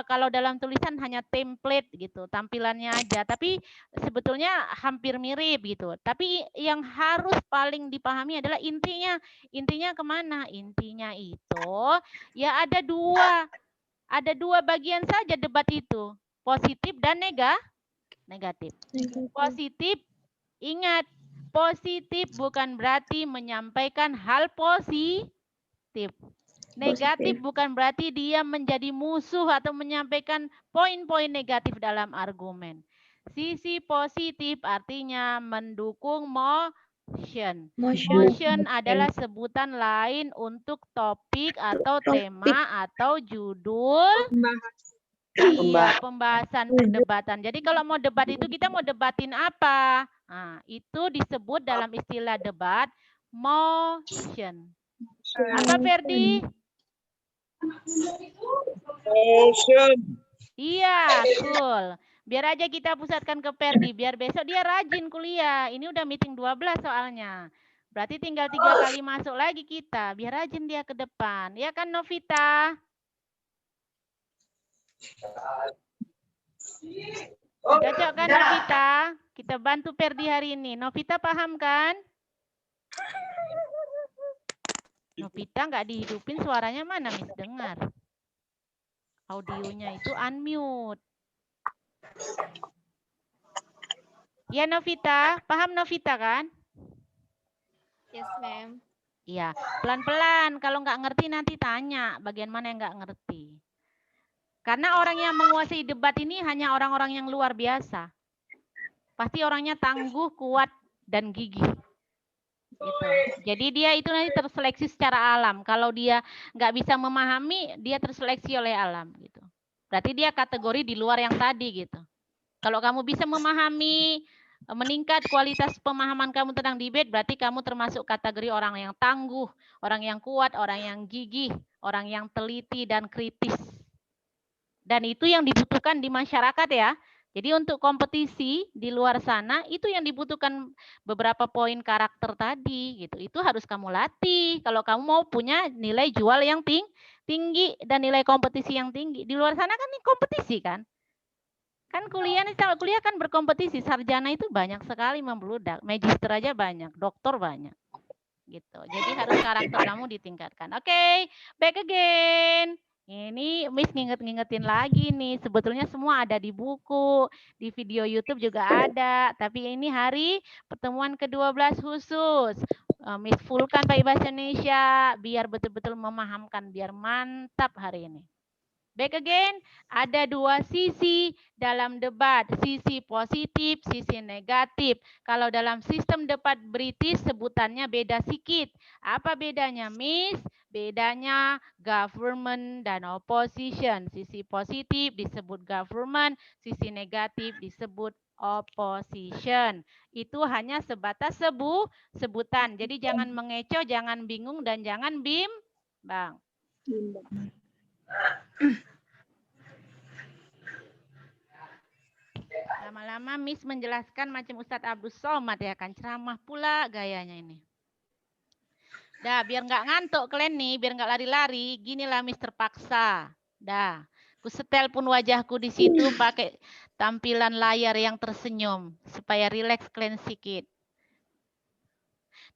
kalau dalam tulisan hanya template gitu, tampilannya aja. Tapi sebetulnya hampir mirip gitu. Tapi yang harus paling dipahami adalah intinya kemana? Intinya itu ya ada 2 bagian saja debat itu, positif dan negatif. Positif, ingat, positif bukan berarti menyampaikan hal positif. Negatif bukan berarti dia menjadi musuh atau menyampaikan poin-poin negatif dalam argumen. Sisi positif artinya mendukung motion. Motion adalah sebutan lain untuk topik atau tema atau judul pembahasan perdebatan. Jadi kalau mau debat itu kita mau debatin apa? Nah, itu disebut dalam istilah debat motion. Apa, Ferdi? Iya, cool. Biar aja kita pusatkan ke Ferdi, biar besok dia rajin kuliah. Ini udah meeting 12 soalnya. Berarti tinggal 3 kali masuk lagi kita, biar rajin dia ke depan. Ya kan, Novita? Cocok kan, Novita? Kita bantu Ferdi hari ini. Novita paham kan? Novita nggak dihidupin, suaranya mana Miss dengar? Audionya itu unmute. Ya Novita, paham Novita kan? Yes, ma'am. Iya, pelan-pelan. Kalau nggak ngerti nanti tanya bagian mana yang nggak ngerti. Karena orang yang menguasai debat ini hanya orang-orang yang luar biasa. Pasti orangnya tangguh, kuat, dan gigih. Gitu. Jadi dia itu nanti terseleksi secara alam. Kalau dia nggak bisa memahami, dia terseleksi oleh alam. Gitu. Berarti dia kategori di luar yang tadi gitu. Kalau kamu bisa memahami, meningkat kualitas pemahaman kamu tentang debate, berarti kamu termasuk kategori orang yang tangguh, orang yang kuat, orang yang gigih, orang yang teliti dan kritis. Dan itu yang dibutuhkan di masyarakat ya. Jadi untuk kompetisi di luar sana itu yang dibutuhkan beberapa poin karakter tadi gitu. Itu harus kamu latih kalau kamu mau punya nilai jual yang tinggi dan nilai kompetisi yang tinggi. Di luar sana kan ini kompetisi kan. Kan kuliah kan berkompetisi, sarjana itu banyak sekali membludak, magister aja banyak, doktor banyak. Gitu. Jadi harus karakter kamu ditingkatkan. Oke, back again. Ini Miss ngingetin lagi nih, sebetulnya semua ada di buku, di video YouTube juga ada, tapi ini hari pertemuan ke-12 khusus. Miss fullkan pakai bahasa Indonesia biar betul-betul memahamkan, biar mantap hari ini. Back again, ada dua sisi dalam debat, sisi positif, sisi negatif. Kalau dalam sistem debat British sebutannya beda sedikit. Apa bedanya, Miss? Bedanya government dan opposition. Sisi positif disebut government, sisi negatif disebut opposition. Itu hanya sebatas sebutan. Jadi jangan mengecoh, jangan bingung, dan jangan bimbang. Lama-lama Miss menjelaskan macam Ustadz Abdul Somad ya kan, ceramah pula gayanya ini. Dah, biar nggak ngantuk kalian nih, biar nggak lari-lari, ginilah Miss terpaksa. Dah, ku setel pun wajahku di situ pakai tampilan layar yang tersenyum supaya rileks kalian sedikit.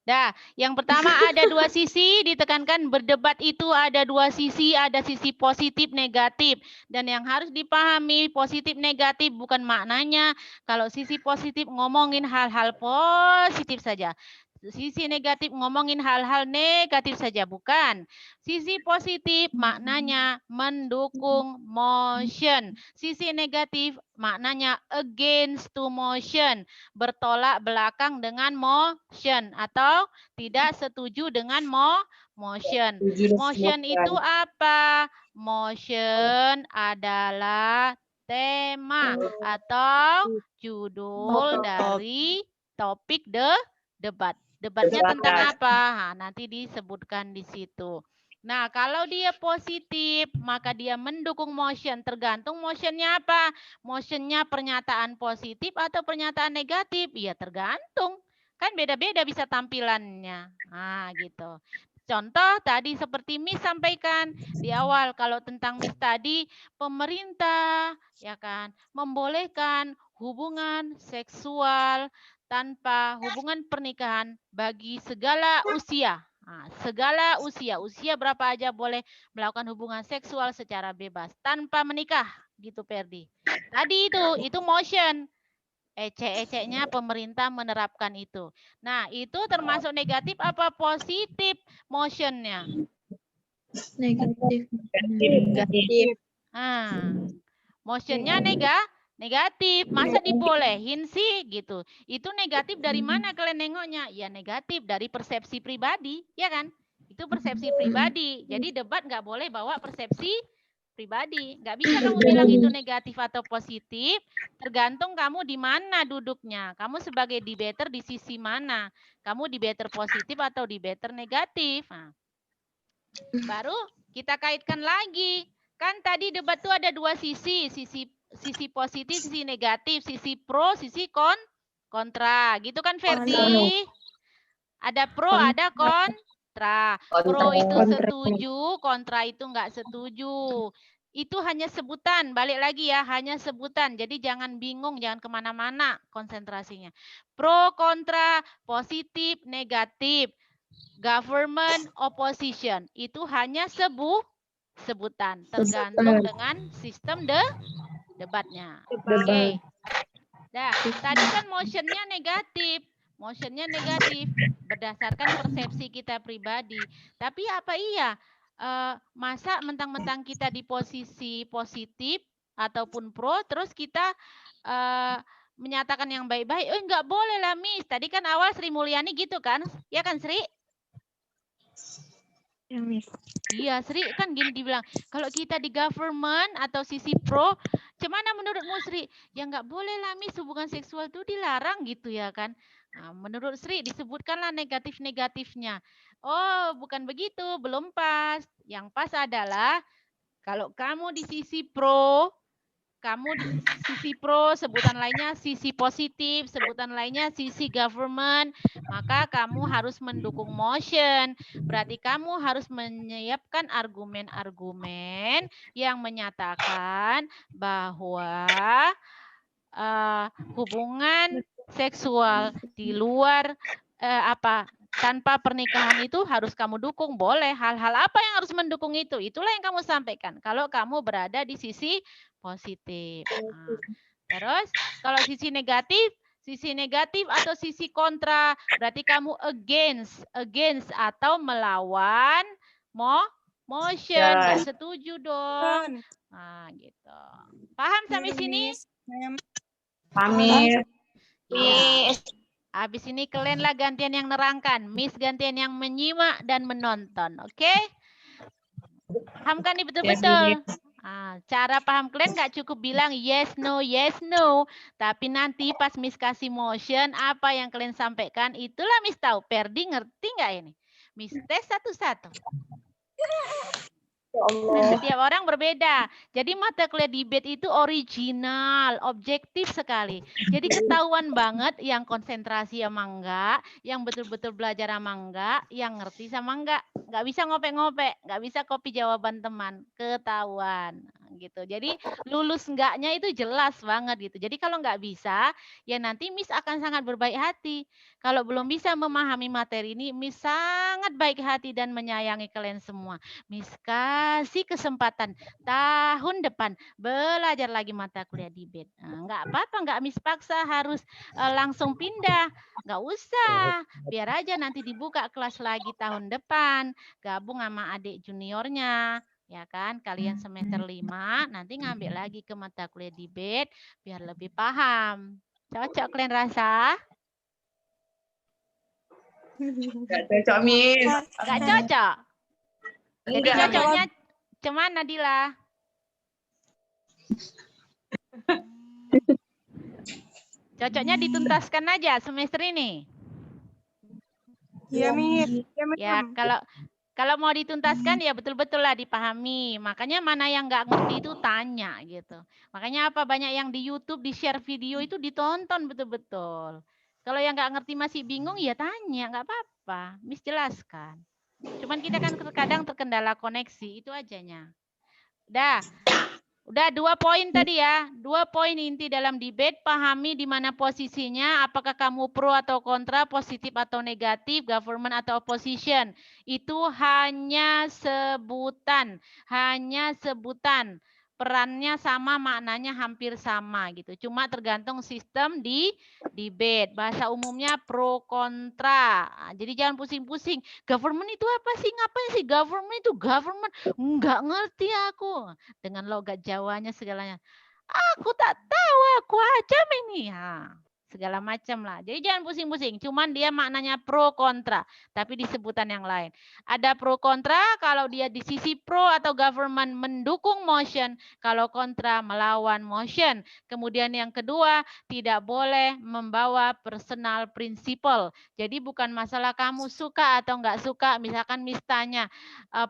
Dah, yang pertama ada dua sisi, ditekankan berdebat itu ada dua sisi, ada sisi positif, negatif. Dan yang harus dipahami positif, negatif bukan maknanya kalau sisi positif ngomongin hal-hal positif saja. Sisi negatif ngomongin hal-hal negatif saja, bukan. Sisi positif maknanya mendukung motion. Sisi negatif maknanya against to motion. Bertolak belakang dengan motion atau tidak setuju dengan motion. Motion itu apa? Motion adalah tema atau judul dari topik debat. Debatnya tentang apa? Nah, nanti disebutkan di situ. Nah, kalau dia positif, maka dia mendukung motion. Tergantung motionnya apa? Motionnya pernyataan positif atau pernyataan negatif? Ya, tergantung. Kan beda-beda bisa tampilannya. Nah, gitu. Contoh tadi seperti Miss sampaikan di awal, kalau tentang Miss tadi, pemerintah ya kan membolehkan hubungan seksual tanpa hubungan pernikahan bagi segala usia. Nah, segala usia, usia berapa aja boleh melakukan hubungan seksual secara bebas tanpa menikah, gitu Perdi. Tadi itu motion. Ecek-eceknya pemerintah menerapkan itu. Nah, itu termasuk negatif apa positif motionnya? Negatif. Nah, motionnya negatif. Masa dibolehin sih gitu? Itu negatif dari mana kalian nengoknya? Ya negatif dari persepsi pribadi, ya kan? Itu persepsi pribadi. Jadi debat nggak boleh bawa persepsi pribadi. Nggak bisa kamu bilang itu negatif atau positif. Tergantung kamu di mana duduknya. Kamu sebagai debater di sisi mana? Kamu debater positif atau debater negatif? Nah, baru kita kaitkan lagi. Kan tadi debat tuh ada dua sisi positif, sisi negatif, sisi pro, sisi kontra. Gitu kan Ferdi? Ada pro, ada kontra. Pro itu setuju, kontra itu enggak setuju. Itu hanya sebutan, balik lagi ya, hanya sebutan. Jadi jangan bingung, jangan kemana-mana konsentrasinya. Pro, kontra, positif, negatif. government, opposition. Itu hanya sebutan, tergantung dengan sistem debatnya. Oke. Nah, tadi kan motionnya negatif. Motionnya negatif berdasarkan persepsi kita pribadi. Tapi apa iya? Masa mentang-mentang kita di posisi positif ataupun pro, terus kita menyatakan yang baik-baik, enggak boleh lah Miss. Tadi kan awal Sri Mulyani gitu kan? Ya kan Sri? Ya, Miss. Iya, Sri kan gini dibilang, kalau kita di government atau sisi pro, gimana menurutmu Sri? Ya nggak boleh lah Miss, hubungan seksual itu dilarang gitu ya kan? Nah, menurut Sri disebutkanlah negatif-negatifnya. Oh, bukan begitu, belum pas. Yang pas adalah kalau kamu di sisi pro, kamu di sisi pro, sebutan lainnya sisi positif, sebutan lainnya sisi government, maka kamu harus mendukung motion. Berarti kamu harus menyiapkan argumen-argumen yang menyatakan bahwa hubungan seksual di luar tanpa pernikahan itu harus kamu dukung. Boleh. Hal-hal apa yang harus mendukung itu? Itulah yang kamu sampaikan. Kalau kamu berada di sisi positif. Nah, terus kalau sisi negatif atau sisi kontra, berarti kamu against atau melawan motion. Nggak setuju dong. Nah, gitu. Paham sampai sini? Pamit. Miss. Habis ini kalian lah gantian yang nerangkan. Miss gantian yang menyimak dan menonton. Oke? Paham kan nih betul-betul? Cara paham kalian nggak cukup bilang yes, no. Tapi nanti pas Miss kasih motion, apa yang kalian sampaikan, itulah Miss tahu. Perdi ngerti nggak ini? Miss tes satu-satu. Nah, setiap orang berbeda. Jadi mata kuliah debate itu original, objektif sekali. Jadi ketahuan banget yang konsentrasi sama enggak, yang betul-betul belajar sama enggak, yang ngerti sama enggak. Enggak bisa ngopek-ngopek, enggak bisa copy jawaban teman, ketahuan gitu. Jadi lulus enggaknya itu jelas banget gitu. Jadi kalau enggak bisa, ya nanti Miss akan sangat berbaik hati. Kalau belum bisa memahami materi ini, Miss sangat baik hati dan menyayangi kalian semua. Miss kasih kesempatan tahun depan belajar lagi mata kuliah debate. Enggak apa-apa, enggak Miss paksa harus langsung pindah. Enggak usah. Biar aja nanti dibuka kelas lagi tahun depan. Gabung sama adik juniornya. Ya kan, kalian semester 5 nanti ngambil lagi ke mata kuliah debate biar lebih paham. Cocok kalian rasa? Gak cocok, Miss. Gak cocok? Jadi cocoknya cuman Nadila? Cocoknya dituntaskan aja semester ini. Iya, Miss. Ya, kalau mau dituntaskan ya betul-betul lah dipahami. Makanya mana yang nggak ngerti itu tanya gitu. Makanya apa banyak yang di YouTube di-share video itu ditonton betul-betul. Kalau yang nggak ngerti masih bingung ya tanya, nggak apa-apa. Miss jelaskan. Cuman kita kan terkadang terkendala koneksi, itu ajanya. Udah 2 poin tadi ya. 2 poin inti dalam debate, pahami di mana posisinya, apakah kamu pro atau kontra, positif atau negatif, government atau opposition. Itu hanya sebutan, perannya sama, maknanya hampir sama gitu. Cuma tergantung sistem di debate. Bahasa umumnya pro kontra. Jadi jangan pusing-pusing. Government itu apa sih? Ngapain sih government itu? Government nggak ngerti aku. Dengan logat Jawanya segalanya. Aku tak tahu, aku ajam ini. Segala macam lah. Jadi jangan pusing-pusing. Cuman dia maknanya pro kontra. Tapi di sebutan yang lain. Ada pro kontra kalau dia di sisi pro atau government mendukung motion. Kalau kontra melawan motion. Kemudian yang kedua, tidak boleh membawa personal principle. Jadi bukan masalah kamu suka atau nggak suka. Misalkan Miss tanya,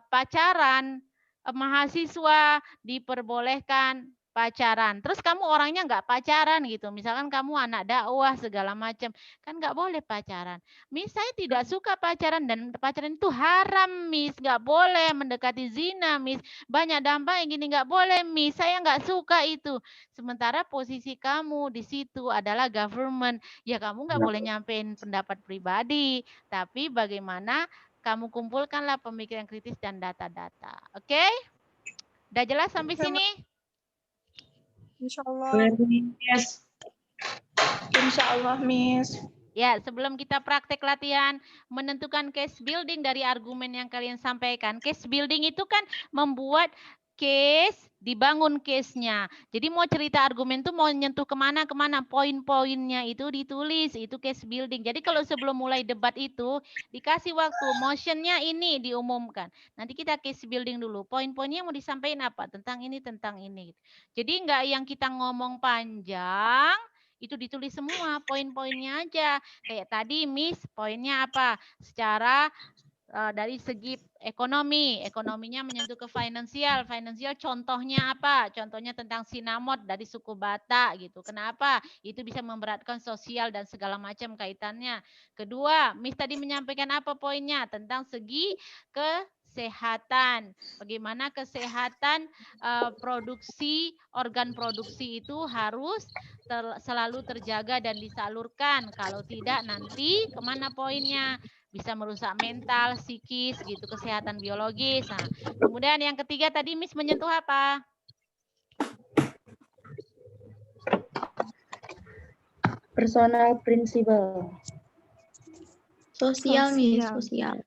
pacaran mahasiswa diperbolehkan pacaran. Terus kamu orangnya nggak pacaran gitu. Misalkan kamu anak dakwah segala macam, kan nggak boleh pacaran. Miss, saya tidak suka pacaran dan pacaran itu haram, Miss. Nggak boleh mendekati zina, Miss. Banyak dampak yang gini nggak boleh, Miss. Saya nggak suka itu. Sementara posisi kamu di situ adalah government. Ya kamu nggak boleh nyampein pendapat pribadi. Tapi bagaimana kamu kumpulkanlah pemikiran kritis dan data-data. Oke? Udah jelas sampai sini? Insya Allah. Miss. Insya Allah, Miss. Ya, sebelum kita praktek latihan menentukan case building dari argumen yang kalian sampaikan. Case building itu kan membuat case, dibangun case-nya. Jadi mau cerita argumen itu mau nyentuh kemana-kemana, poin-poinnya itu ditulis, itu case building. Jadi kalau sebelum mulai debat itu, dikasih waktu, motionnya ini diumumkan. Nanti kita case building dulu, poin-poinnya mau disampaikan apa, tentang ini. Jadi enggak yang kita ngomong panjang, itu ditulis semua, poin-poinnya aja. Kayak tadi, Miss, poinnya apa? Secara dari segi ekonominya menyentuh ke finansial contohnya apa? Contohnya tentang sinamot dari suku Batak gitu. Kenapa? Itu bisa memberatkan sosial dan segala macam kaitannya. Kedua, Miss tadi menyampaikan apa poinnya? Tentang segi kesehatan. Bagaimana kesehatan produksi, organ produksi itu harus selalu terjaga dan disalurkan. Kalau tidak nanti kemana poinnya? Bisa merusak mental, psikis, gitu, kesehatan biologis. Nah, kemudian yang ketiga tadi Miss menyentuh apa? Personal principle. Sosial, Miss, sosial.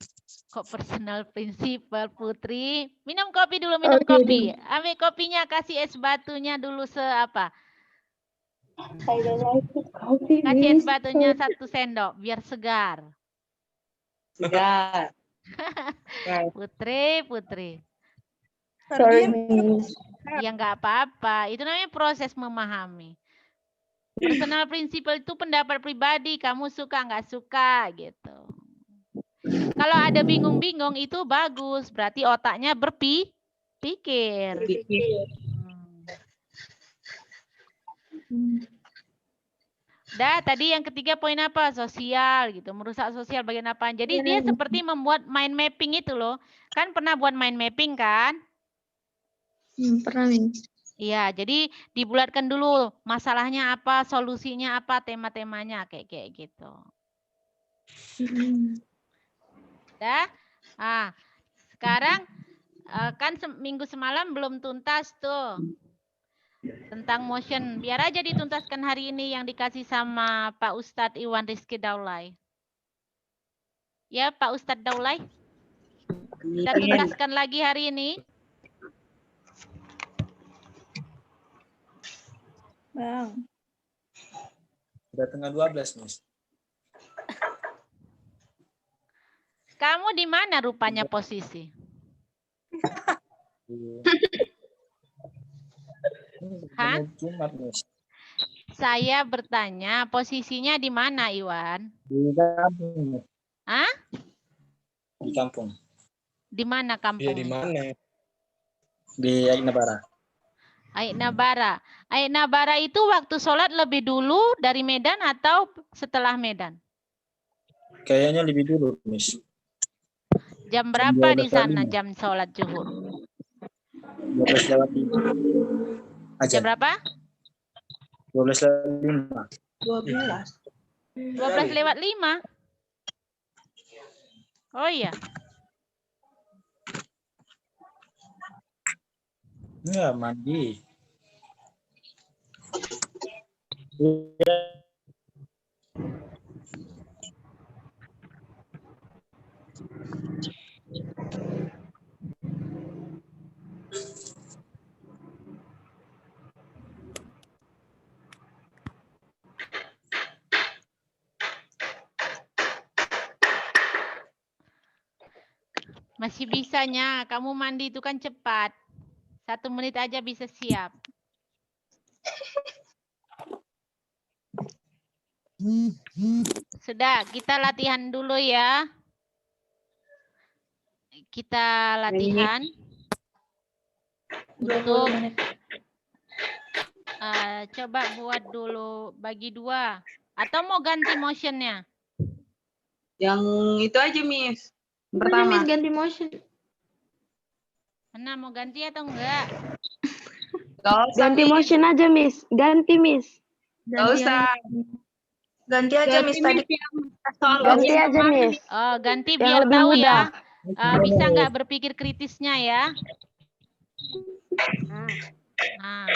Kok personal principle, Putri? Minum kopi dulu, minum kopi. Ambil kopinya, kasih es batunya dulu seapa? Saya like kopi, Kasih es Miss. batunya 1 sendok, biar segar. Ya. Putri. Sorry, Miss. Ya nggak apa-apa. Itu namanya proses memahami. Personal principle itu pendapat pribadi. Kamu suka nggak suka gitu. Kalau ada bingung-bingung itu bagus. Berarti otaknya berpikir. Dah, tadi yang ketiga poin apa? Sosial gitu, merusak sosial bagian apa? Jadi dia seperti membuat mind mapping itu loh. Kan pernah buat mind mapping kan? Pernah, Miss. Iya, jadi dibulatkan dulu masalahnya apa, solusinya apa, tema-temanya kayak gitu. Dah? Ah, sekarang kan minggu semalam belum tuntas tuh. Tentang motion, biar aja dituntaskan hari ini yang dikasih sama Pak Ustadz Iwan Rizky Daulay. Ya, Pak Ustadz Daulay. Kita tuntaskan lagi hari ini. Bang. Udah tengah 12, Miss. Kamu di mana rupanya posisi? Hah? Jumat, Miss. Saya bertanya posisinya di mana, Iwan? Di kampung. Hah? Di kampung. Di mana kampung? Di mana? Di Ainabara. Ainabara itu waktu sholat lebih dulu dari Medan atau setelah Medan? Kayaknya lebih dulu, Miss. Jam berapa di sana jam sholat zuhur? 12:05. Jam berapa? 12:05. 12:05. Oh iya. Ya, mandi. Masih bisanya, kamu mandi itu kan cepat. 1 menit aja bisa siap. Sudah, kita latihan dulu ya. Kita latihan untuk Coba buat dulu bagi 2. Atau mau ganti motionnya? Yang itu aja, Miss. Ini Pertama. Miss ganti motion. Mana mau ganti atau enggak? Gak usah, Ganti Miss. motion aja, Miss. Ganti, Miss. Gak Ganti usah. Ganti aja Miss tadi. Soal Ganti ujian aja, kemarin, Miss. Oh, ganti Yang biar lebih tahu mudah. ya. Bisa nggak berpikir kritisnya ya? Nah,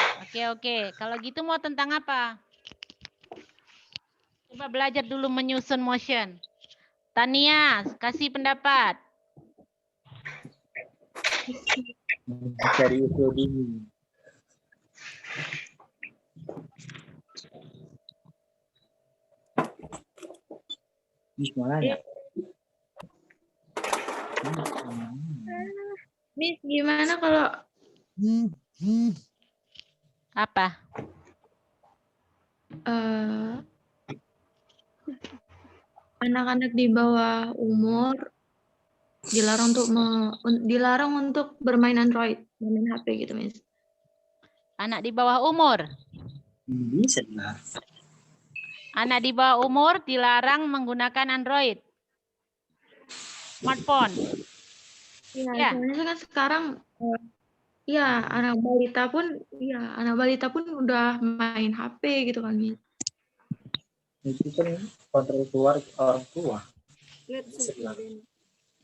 oke. Kalau gitu mau tentang apa? Coba belajar dulu menyusun motion. Tania, kasih pendapat. Mencari usul dini. Miss mau nanya. Miss, gimana kalau Apa? anak-anak di bawah umur dilarang untuk bermain Android, bermain HP gitu, Miss. Anak di bawah umur. Bisa lah. Anak di bawah umur dilarang menggunakan Android. Smartphone. Iya, Ya. soalnya kan sekarang iya, anak balita pun udah main HP gitu kan, Miss. Itu kan kontrol keluar orang tua.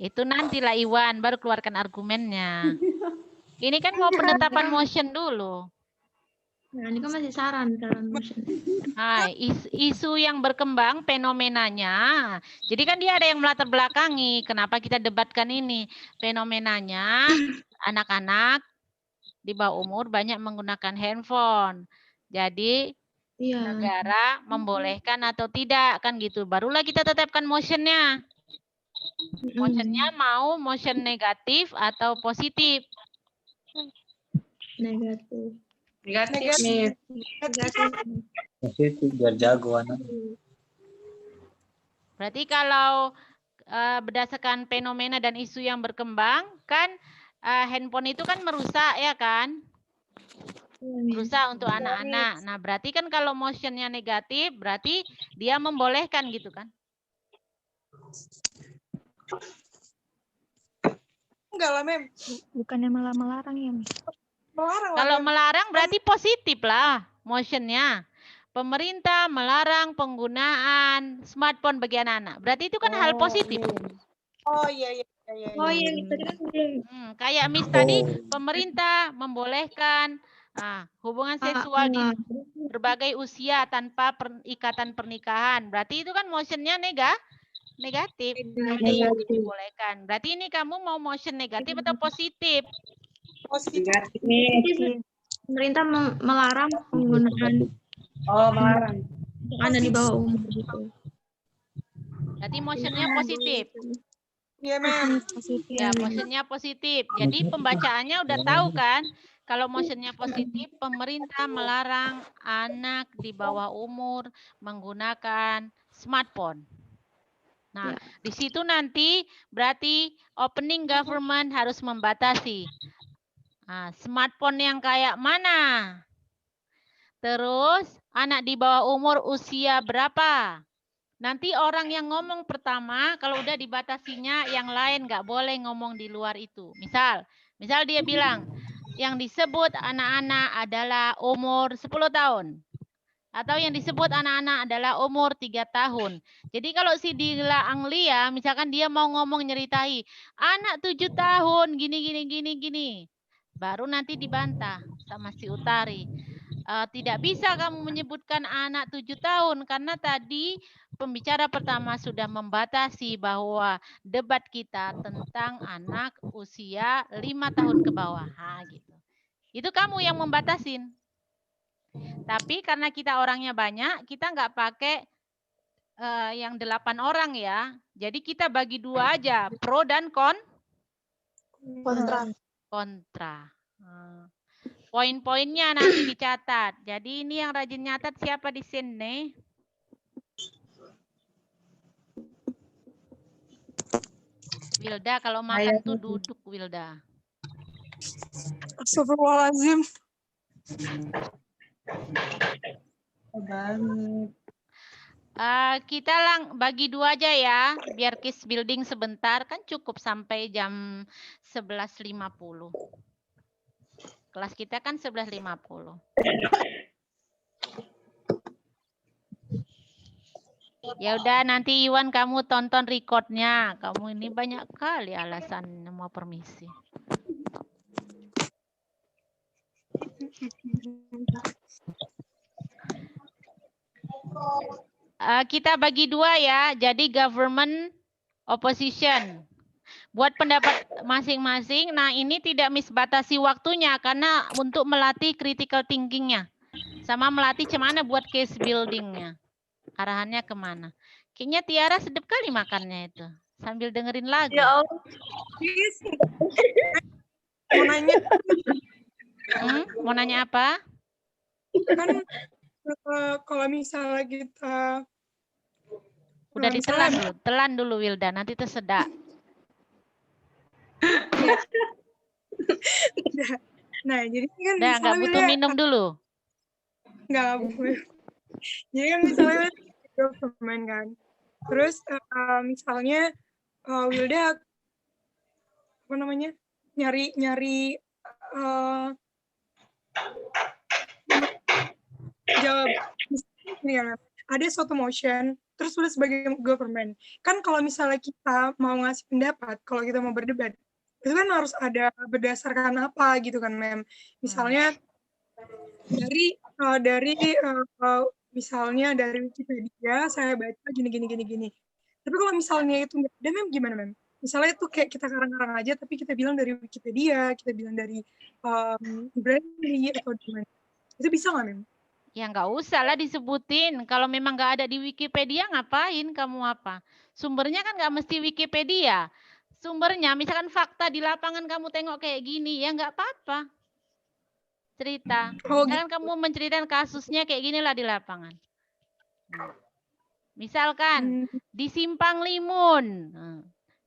Itu nantilah Iwan baru keluarkan argumennya. Ini kan mau penetapan motion dulu. Nah, ini kan masih saran motion. Isu yang berkembang fenomenanya. Jadi kan dia ada yang melatar belakangi. Kenapa kita debatkan ini? Fenomenanya anak-anak di bawah umur banyak menggunakan handphone. Jadi negara membolehkan atau tidak kan gitu. Barulah kita tetapkan motionnya. Motionnya mau motion negatif atau positif? Negatif, Miss. Positif biar jago anak. Berarti kalau berdasarkan fenomena dan isu yang berkembang kan handphone itu kan merusak ya kan? Merusak untuk anak-anak. Nah, berarti kan kalau motionnya negatif berarti dia membolehkan gitu kan? Enggak lah, Mem. Bukannya malah melarang ya, Miss? Melarang lah, Kalau Mem. melarang berarti positif lah motionnya. Pemerintah melarang penggunaan smartphone bagi anak-anak. Berarti itu kan hal positif. Oh iya. Oh iya, tadi kan belum. Kayak Miss tadi, pemerintah membolehkan hubungan seksual di berbagai usia tanpa ikatan pernikahan. Berarti itu kan motionnya negatif. Dibolehkan. Berarti ini kamu mau motion negatif atau positif? Positif. Pemerintah melarang penggunaan Melarang. anak di bawah umur gitu. Berarti motionnya positif. Iya, Mem. Ya, motionnya positif. Jadi pembacaannya udah tahu kan? Kalau motionnya positif, pemerintah melarang anak di bawah umur menggunakan smartphone. Nah, di situ nanti berarti opening government harus membatasi. Smartphone yang kayak mana? Terus anak di bawah umur usia berapa? Nanti orang yang ngomong pertama, kalau udah dibatasinya, yang lain nggak boleh ngomong di luar itu. Misal dia bilang, yang disebut anak-anak adalah umur 10 tahun. Atau yang disebut anak-anak adalah umur 3 tahun. Jadi kalau si Dila Anglia, misalkan dia mau ngomong nyeritai, anak 7 tahun, gini. Baru nanti dibantah sama si Utari. Tidak bisa kamu menyebutkan anak 7 tahun karena tadi pembicara pertama sudah membatasi bahwa debat kita tentang anak usia 5 tahun ke bawah. Gitu. Itu kamu yang membatasin. Tapi karena kita orangnya banyak, kita nggak pakai yang 8 orang ya. Jadi kita bagi 2 aja, pro dan kontra. Poin-poinnya nanti dicatat. Jadi ini yang rajin nyatat siapa di sini? Wilda, kalau makan tuh duduk, Wilda. Astagfirullahaladzim. banget. Kita bagi 2 aja ya, biar case building sebentar, kan cukup sampai jam 11.50. Kelas kita kan 11.50. Ya udah, nanti Iwan kamu tonton recordnya. Kamu ini banyak kali alasan mau permisi. Kita bagi 2 ya, jadi government, opposition. Buat pendapat masing-masing. Nah, ini tidak misbatasi waktunya karena untuk melatih critical thinking-nya. Sama melatih gimana buat case building-nya. Arahannya kemana. Kayaknya Tiara sedap kali makannya itu. Sambil dengerin lagu. Ya Allah. Mau nanya, Mau nanya apa? kan kalau misalnya kita Udah misalnya- ditelan dulu. Telan dulu Wilda, nanti tersedak. Nah, jadi kan Udah, nggak butuh minum dulu. nggak boleh. Jadi kan misalnya government kan, terus misalnya Wilda apa namanya nyari jawab ini kan, ada suatu motion terus udah sebagai government kan, kalau misalnya kita mau ngasih pendapat, kalau kita mau berdebat itu kan harus ada berdasarkan apa gitu kan, Mem. Misalnya dari misalnya dari Wikipedia saya baca gini. Tapi kalau misalnya itu nggak ada, Mem, gimana, Mem? Misalnya itu kayak kita karang-karang aja, tapi kita bilang dari Wikipedia, kita bilang dari Brandly atau gimana? Itu bisa nggak, Mem? Ya nggak usah lah disebutin. Kalau memang nggak ada di Wikipedia, ngapain kamu apa? Sumbernya kan nggak mesti Wikipedia. Sumbernya, misalkan fakta di lapangan kamu tengok kayak gini, ya nggak apa-apa. Cerita. Misalkan kamu menceritakan kasusnya kayak ginilah di lapangan. Misalkan di Simpang Limun.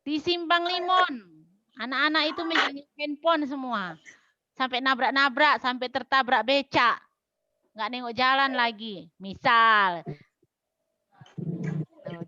Di Simpang Limun. Anak-anak itu megang handphone semua. Sampai nabrak-nabrak, sampai tertabrak becak. Nggak nengok jalan lagi. Misal.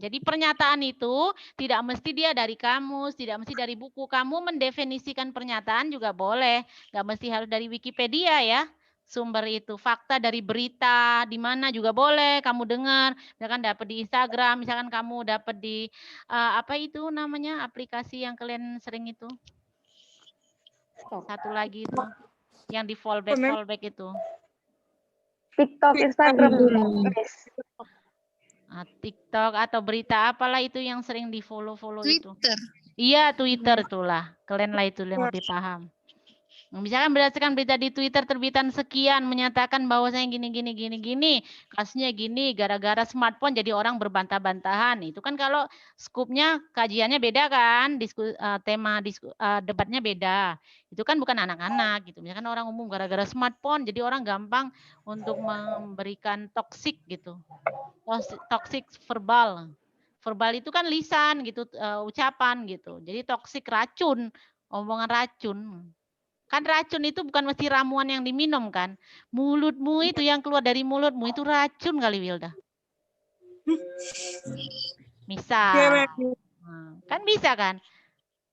Jadi pernyataan itu tidak mesti dia dari kamus, tidak mesti dari buku. Kamu mendefinisikan pernyataan juga boleh. Nggak mesti harus dari Wikipedia ya. Sumber itu fakta dari berita di mana juga boleh kamu dengar. Misalkan dapat di Instagram, misalkan kamu dapat di apa itu namanya aplikasi yang kalian sering itu. Satu lagi itu yang di fallback itu. TikTok, Instagram. TikTok atau berita apalah itu yang sering di follow itu. Iya, Twitter itulah. Kalian lah itu yang lebih paham. Misalkan berdasarkan berita di Twitter terbitan sekian menyatakan bahwasanya gini. Kasusnya gini, gara-gara smartphone jadi orang berbantah-bantahan. Itu kan kalau skupnya kajiannya beda kan, debatnya beda. Itu kan bukan anak-anak gitu. Misalkan orang umum gara-gara smartphone jadi orang gampang untuk memberikan toksik gitu. Toksik verbal. Verbal itu kan lisan gitu, ucapan gitu. Jadi toksik racun, omongan racun. Kan racun itu bukan mesti ramuan yang diminum kan. Mulutmu itu yang keluar dari mulutmu itu racun kali Wilda. Misal. Kan bisa kan.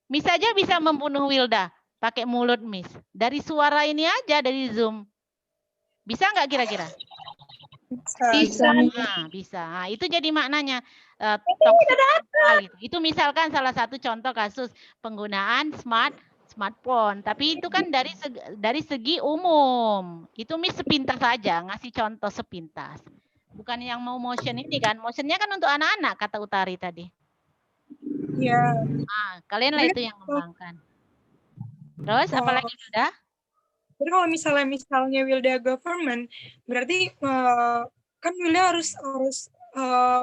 Miss aja bisa membunuh Wilda pakai mulut Miss. Dari suara ini aja dari Zoom. Bisa nggak kira-kira? Bisa. Bisa. Nah, itu jadi maknanya toksik. Itu misalkan salah satu contoh kasus penggunaan smartphone. Tapi itu kan dari segi umum. Itu Miss sepintas saja, ngasih contoh sepintas. Bukan yang mau motion ini kan. Motionnya kan untuk anak-anak, kata Utari tadi. Iya. Nah, kalian lah itu yang ngembangkan. Terus apalagi sudah? Jadi kalau misalnya Wilda government, berarti kan Wilda harus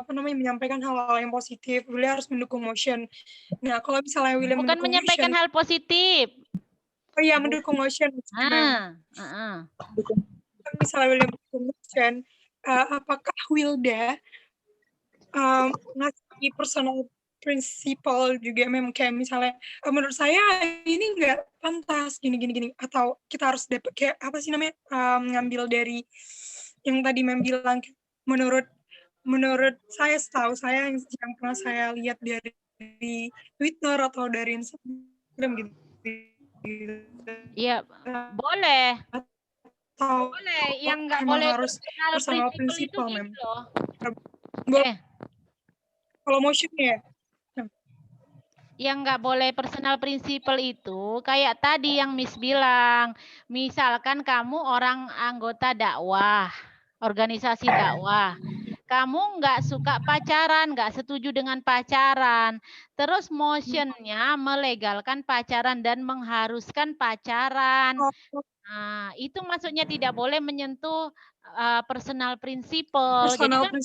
menyampaikan hal-hal yang positif. Wilda harus mendukung motion. Nah, kalau misalnya Wilda bukan menyampaikan hal positif. Oh iya, mendukung motion. Misalnya Wilda mendukung motion, apakah Wilda ngasih personal prinsipal juga memang kayak misalnya menurut saya ini nggak pantas gini atau kita harus dapat kayak apa sih namanya ngambil dari yang tadi Mem bilang menurut saya, setahu saya yang pernah saya lihat dari Twitter atau dari Instagram gitu. Iya, boleh. Atau Boleh, yang nggak emang boleh harus personal personal principle itu principle, gitu Mem. loh. Kalau motion ya. Yang nggak boleh personal principle itu kayak tadi yang Miss bilang, misalkan kamu orang anggota dakwah, organisasi dakwah, kamu nggak suka pacaran, nggak setuju dengan pacaran, terus motionnya melegalkan pacaran dan mengharuskan pacaran. Nah, itu maksudnya tidak boleh menyentuh personal principle. Jadi kan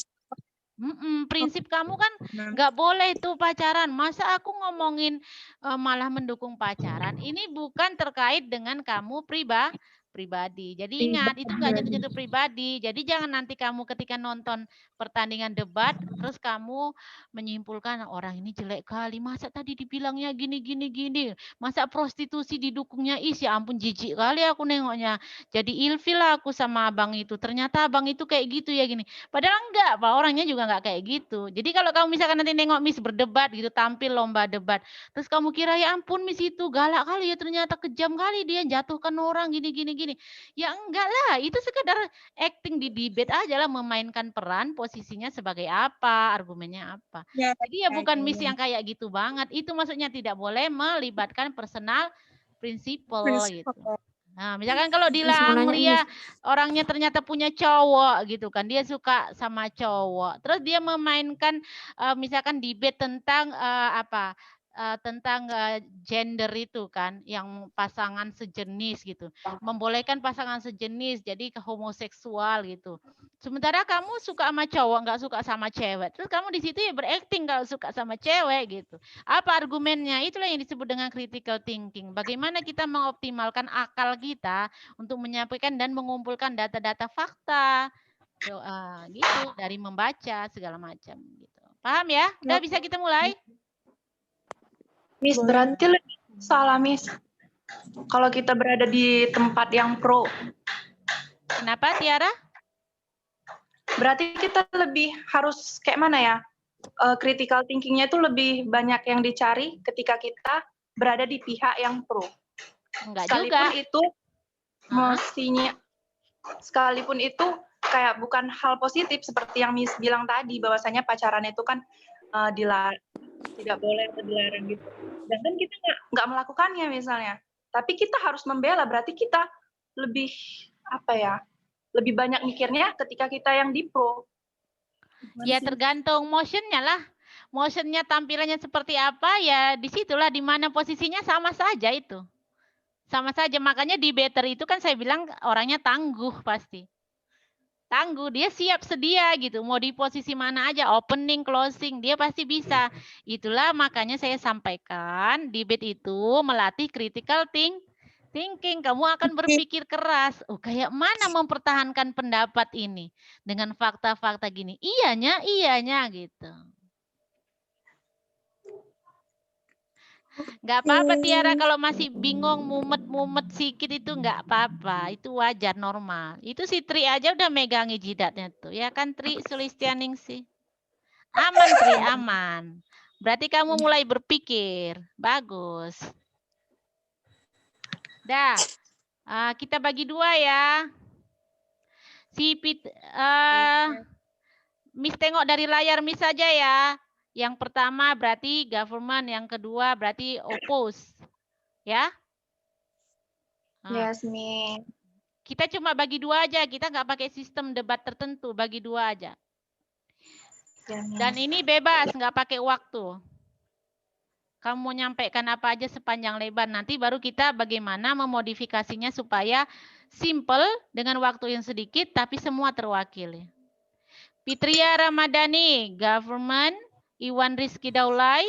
prinsip kamu kan nggak boleh tuh pacaran. Masa aku ngomongin malah mendukung pacaran? Ini bukan terkait dengan kamu pribadi. Jadi ingat, itu nggak nyentuh-nyentuh pribadi. Jadi jangan nanti kamu ketika nonton pertandingan debat, terus kamu menyimpulkan orang ini jelek kali. Masa tadi dibilangnya gini. Masa prostitusi didukungnya, ya ampun jijik kali aku nengoknya. Jadi ilfil aku sama abang itu. Ternyata abang itu kayak gitu ya gini. Padahal enggak, Pak. Orangnya juga enggak kayak gitu. Jadi kalau kamu misalkan nanti nengok Miss berdebat gitu, tampil lomba debat. Terus kamu kira ya ampun Miss itu galak kali ya, ternyata kejam kali dia jatuhkan orang gini. Ya enggak lah, itu sekedar acting di debate aja lah, memainkan peran posisinya sebagai apa, argumennya apa. Jadi ya bukan Miss yang kayak gitu banget. Itu maksudnya tidak boleh melibatkan personal principle gitu. Nah, misalkan kalau Dilang Lia orangnya ternyata punya cowok gitu kan, dia suka sama cowok, terus dia memainkan misalkan debate tentang tentang gender itu kan, yang pasangan sejenis gitu, membolehkan pasangan sejenis jadi ke homoseksual gitu. Sementara kamu suka sama cowok, nggak suka sama cewek, terus kamu di situ ya berakting kalau suka sama cewek gitu. Apa argumennya? Itulah yang disebut dengan critical thinking. Bagaimana kita mengoptimalkan akal kita untuk menyampaikan dan mengumpulkan data-data fakta gitu, dari membaca segala macam gitu. Paham ya? Udah bisa kita mulai? Miss, berarti lebih salah, Miss. Kalau kita berada di tempat yang pro. Kenapa, Tiara? Berarti kita lebih harus kayak mana ya? Critical thinking-nya itu lebih banyak yang dicari ketika kita berada di pihak yang pro. Enggak Sekalipun juga. Itu mestinya, sekalipun itu kayak bukan hal positif seperti yang Miss bilang tadi, bahwasanya pacaran itu kan tidak boleh atau dilarang gitu. Dan kan kita nggak melakukannya misalnya. Tapi kita harus membela, berarti kita lebih lebih banyak mikirnya ketika kita yang di pro. Ya tergantung motionnya lah. Motionnya tampilannya seperti apa ya, disitulah dimana posisinya sama saja itu. Sama saja, makanya debater itu kan saya bilang orangnya tangguh pasti. Tangguh, dia siap sedia gitu, mau di posisi mana aja, opening, closing, dia pasti bisa. Itulah makanya saya sampaikan, debate itu melatih critical thinking. Kamu akan berpikir keras, kayak mana mempertahankan pendapat ini dengan fakta-fakta gini. Iyanya gitu. Nggak apa-apa Tiara, kalau masih bingung, mumet sikit itu nggak apa-apa. Itu wajar, normal. Itu si Tri aja udah megangi jidatnya tuh. Ya kan Tri, Sulistianingsih? Aman Tri, aman. Berarti kamu mulai berpikir. Bagus. Dah. Kita bagi dua ya. Miss tengok dari layar Miss saja ya. Yang pertama berarti government, yang kedua berarti oppose. Ya? Yes, Miss. Kita cuma bagi dua aja, kita nggak pakai sistem debat tertentu, bagi dua aja. Dan ini bebas, nggak pakai waktu. Kamu mau nyampaikan apa aja sepanjang lebar, nanti baru kita bagaimana memodifikasinya supaya simple dengan waktu yang sedikit, tapi semua terwakili. Fitria Ramadhani, government. Iwan Rizky Daulay,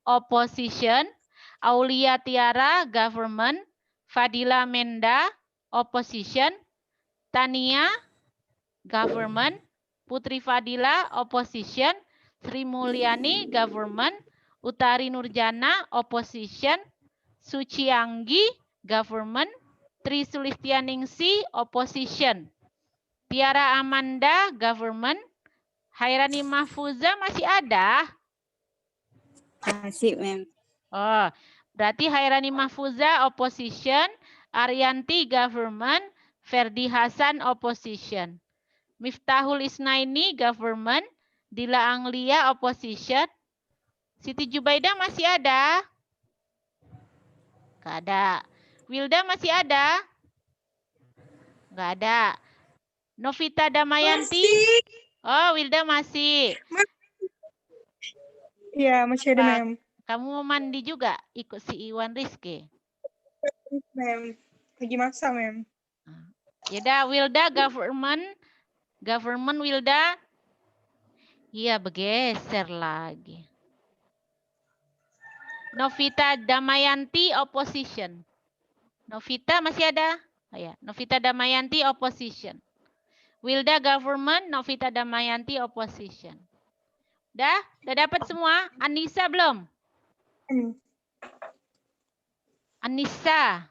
opposition. Aulia Tiara, government. Fadila Menda, opposition. Tania, government. Putri Fadila, opposition. Sri Mulyani, government. Utari Nurjana, opposition. Suci Anggi, government. Tri Sulistianingsih, opposition. Tiara Amanda, government. Hairani Mahfuza masih ada? Masih, Mem. Oh, berarti Hairani Mahfuza opposition, Arianti government, Ferdi Hasan opposition. Miftahul Isnaini government, Dila Anglia opposition. Siti Jubaidah masih ada? Nggak ada. Wilda masih ada? Nggak ada. Novita Damayanti? Masih. Oh, Wilda masih. Iya, masih ada, Pak, Mem. kamu mau mandi juga? Ikut si Iwan Rizky. Mem. Lagi maksa, Mem. Yaudah, Wilda government Wilda. Iya, bergeser lagi. Novita Damayanti opposition. Novita masih ada? Oh, ya. Novita Damayanti opposition. Wilda government, Novita Damayanti opposition. Udah dapat semua? Anissa belum? Anissa.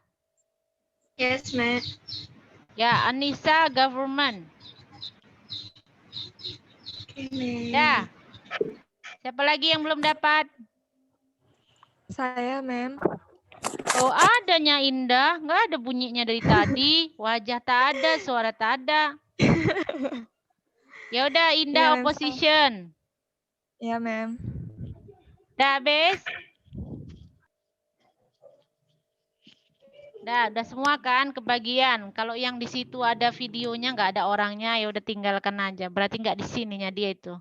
Yes, Mem. Ya, Anissa government. Dah. Siapa lagi yang belum dapat? Saya, Mem. Oh, adanya Indah. Nggak ada bunyinya dari tadi. Wajah tak ada, suara tak ada. Ya udah, Indah Iya, Mem. opposition. Ya, Mem. Dah habis? Udah semua kan kebagian. Kalau yang di situ ada videonya nggak ada orangnya, ya udah tinggalkan aja. Berarti nggak di sininya dia itu.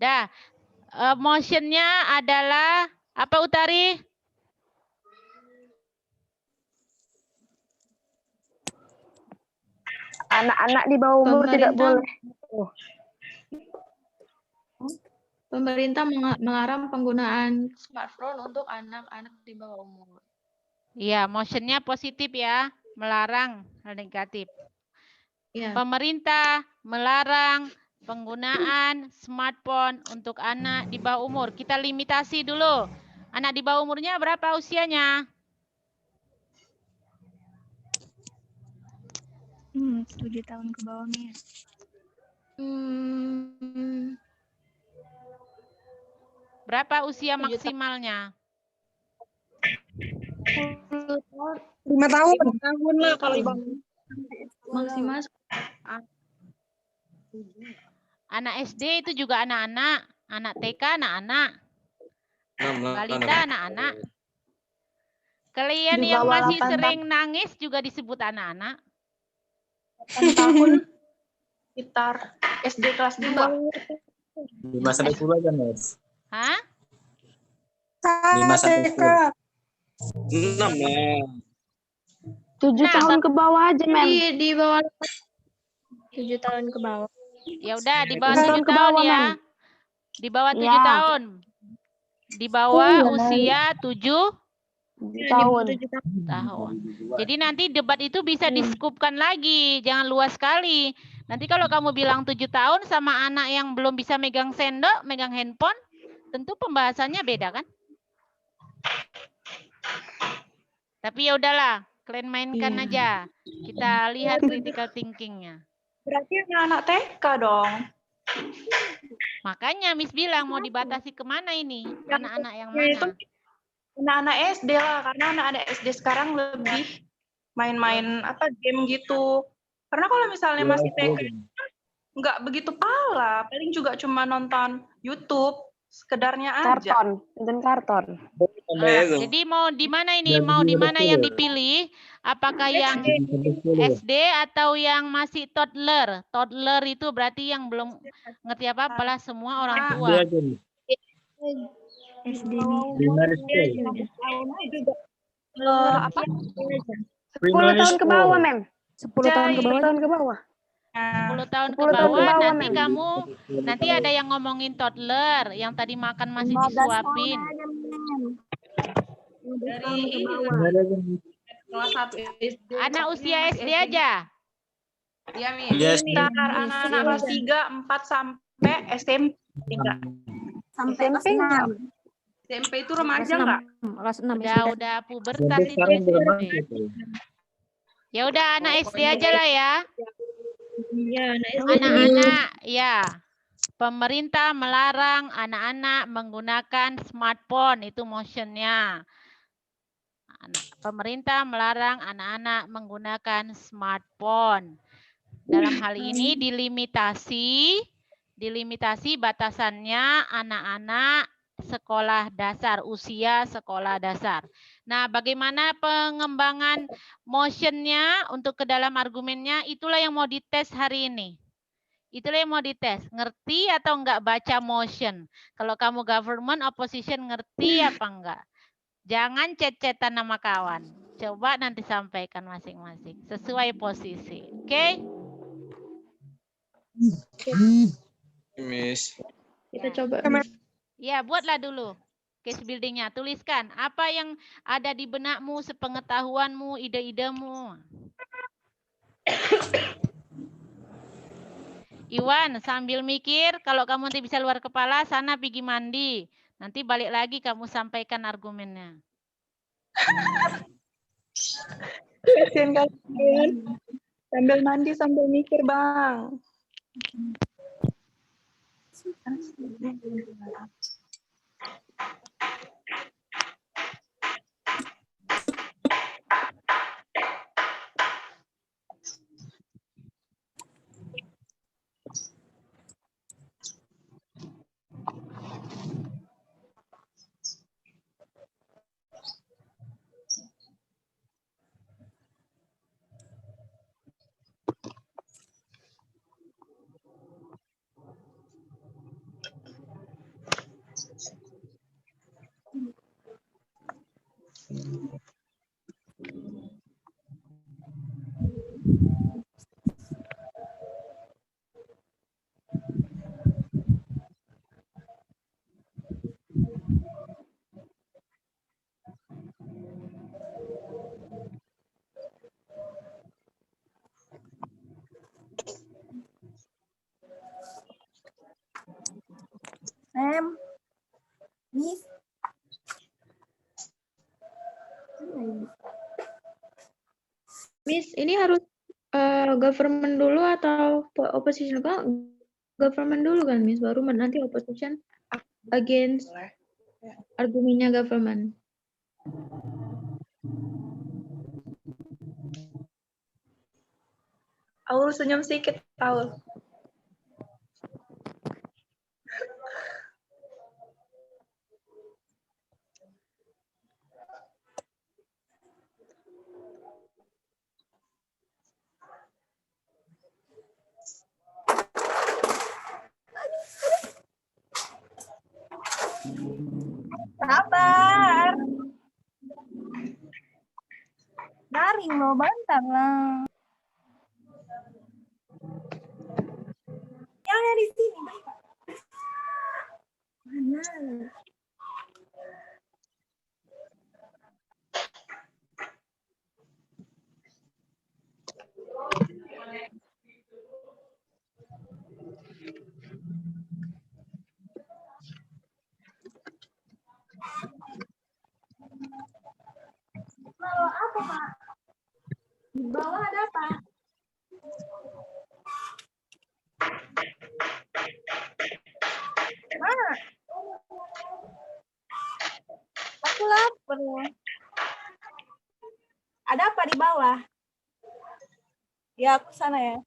Dah. Motionnya adalah apa, Utari? Anak-anak di bawah umur tidak boleh. Pemerintah melarang penggunaan smartphone untuk anak-anak di bawah umur. Iya, motionnya positif ya, melarang hal negatif. Ya. Pemerintah melarang penggunaan smartphone untuk anak di bawah umur. Kita limitasi dulu. Anak di bawah umurnya berapa usianya? 7 tahun ke bawah, Miss. Berapa usia maksimalnya? 5 tahun. 5 tahun lah kalau ibu. Maksimal. Anak SD itu juga anak-anak. Anak TK anak-anak. Balita anak-anak. Kalian Di yang bawah masih 8 sering nangis juga disebut anak-anak. 8 tahun sekitar SD kelas 2. 5 sampai 10 aja, Mas. Hah? 5 sampai 10. 6 lah. 7 tahun ke bawah aja, Mem. Di bawah 7 tahun ke bawah. Ya udah di bawah 7 7 ke tahun bawah, ya. Mem. Di bawah 7 Ya. tahun. Di bawah Iya, usia 7 tahun. tahun. Jadi nanti debat itu bisa diskupkan lagi, jangan luas sekali. Nanti kalau kamu bilang 7 tahun sama anak yang belum bisa megang sendok, megang handphone, tentu pembahasannya beda kan? Tapi ya udahlah, kalian mainkan aja. Kita lihat critical thinking-nya. Berarti anak-anak TK dong. Makanya Miss bilang mau dibatasi kemana ini? Anak-anak yang Ya, itu mana? anak-anak SD lah, karena anak-anak SD sekarang lebih main-main game gitu. Karena kalau misalnya masih TK nggak begitu pala, paling juga cuma nonton YouTube sekedarnya aja. Karton, nonton karton. Jadi mau di mana ini? Mau di mana yang dipilih? Apakah yang SD atau yang masih toddler? Toddler itu berarti yang belum ngerti apa-apa lah, semua orang tua. SD. Apa? 10 tahun ke bawah, Mem. 10 tahun ke 10 bawah. tahun ke bawah. 10 tahun ke 10 tahun ke bawah, bawah, nanti Mem. kamu nanti ada yang ngomongin toddler, yang tadi makan masih disuapin. Dari kelas 1 SD. Anak usia SD aja. Iya, Mi. Yes. Sekitar anak-anak kelas 3, 4 sampai SMP. Sampai enggak? SMP itu remaja nggak? Kelas 6 Udah pubertas itu Sekarang belum SMP. masuk. Ya udah anak SD aja lah ya. Iya, Anak-anak, ya. Pemerintah melarang anak-anak menggunakan smartphone, itu motionnya. Pemerintah melarang anak-anak menggunakan smartphone. Dalam hal ini dilimitasi batasannya anak-anak sekolah dasar, usia sekolah dasar. Nah, bagaimana pengembangan motionnya untuk ke dalam argumennya, itulah yang mau dites hari ini. Itulah yang mau dites. Ngerti atau enggak baca motion? Kalau kamu government opposition ngerti apa enggak? Jangan cet-cetan nama kawan. Coba nanti sampaikan masing-masing. Sesuai posisi. Oke? Miss. Kita coba. Ya, buatlah dulu case buildingnya. Tuliskan apa yang ada di benakmu, sepengetahuanmu, ide-idemu. Iwan, sambil mikir, kalau kamu nanti bisa luar kepala, sana pergi mandi. Nanti balik lagi kamu sampaikan argumennya. Kasian kalian. Sambil mandi, sambil mikir, Bang. Mem, Miss. Miss, ini harus government dulu atau opposition? Kok government dulu kan, Miss? Baru nanti opposition against argumennya government. Aul senyum sedikit, Aul. Sabar. Garing lo, bentar lah. Yang ada di sini. Mana? Kalau apa, Pak? Di bawah ada apa? Mana? Aku lapar. Ada apa di bawah? Ya, aku sana ya.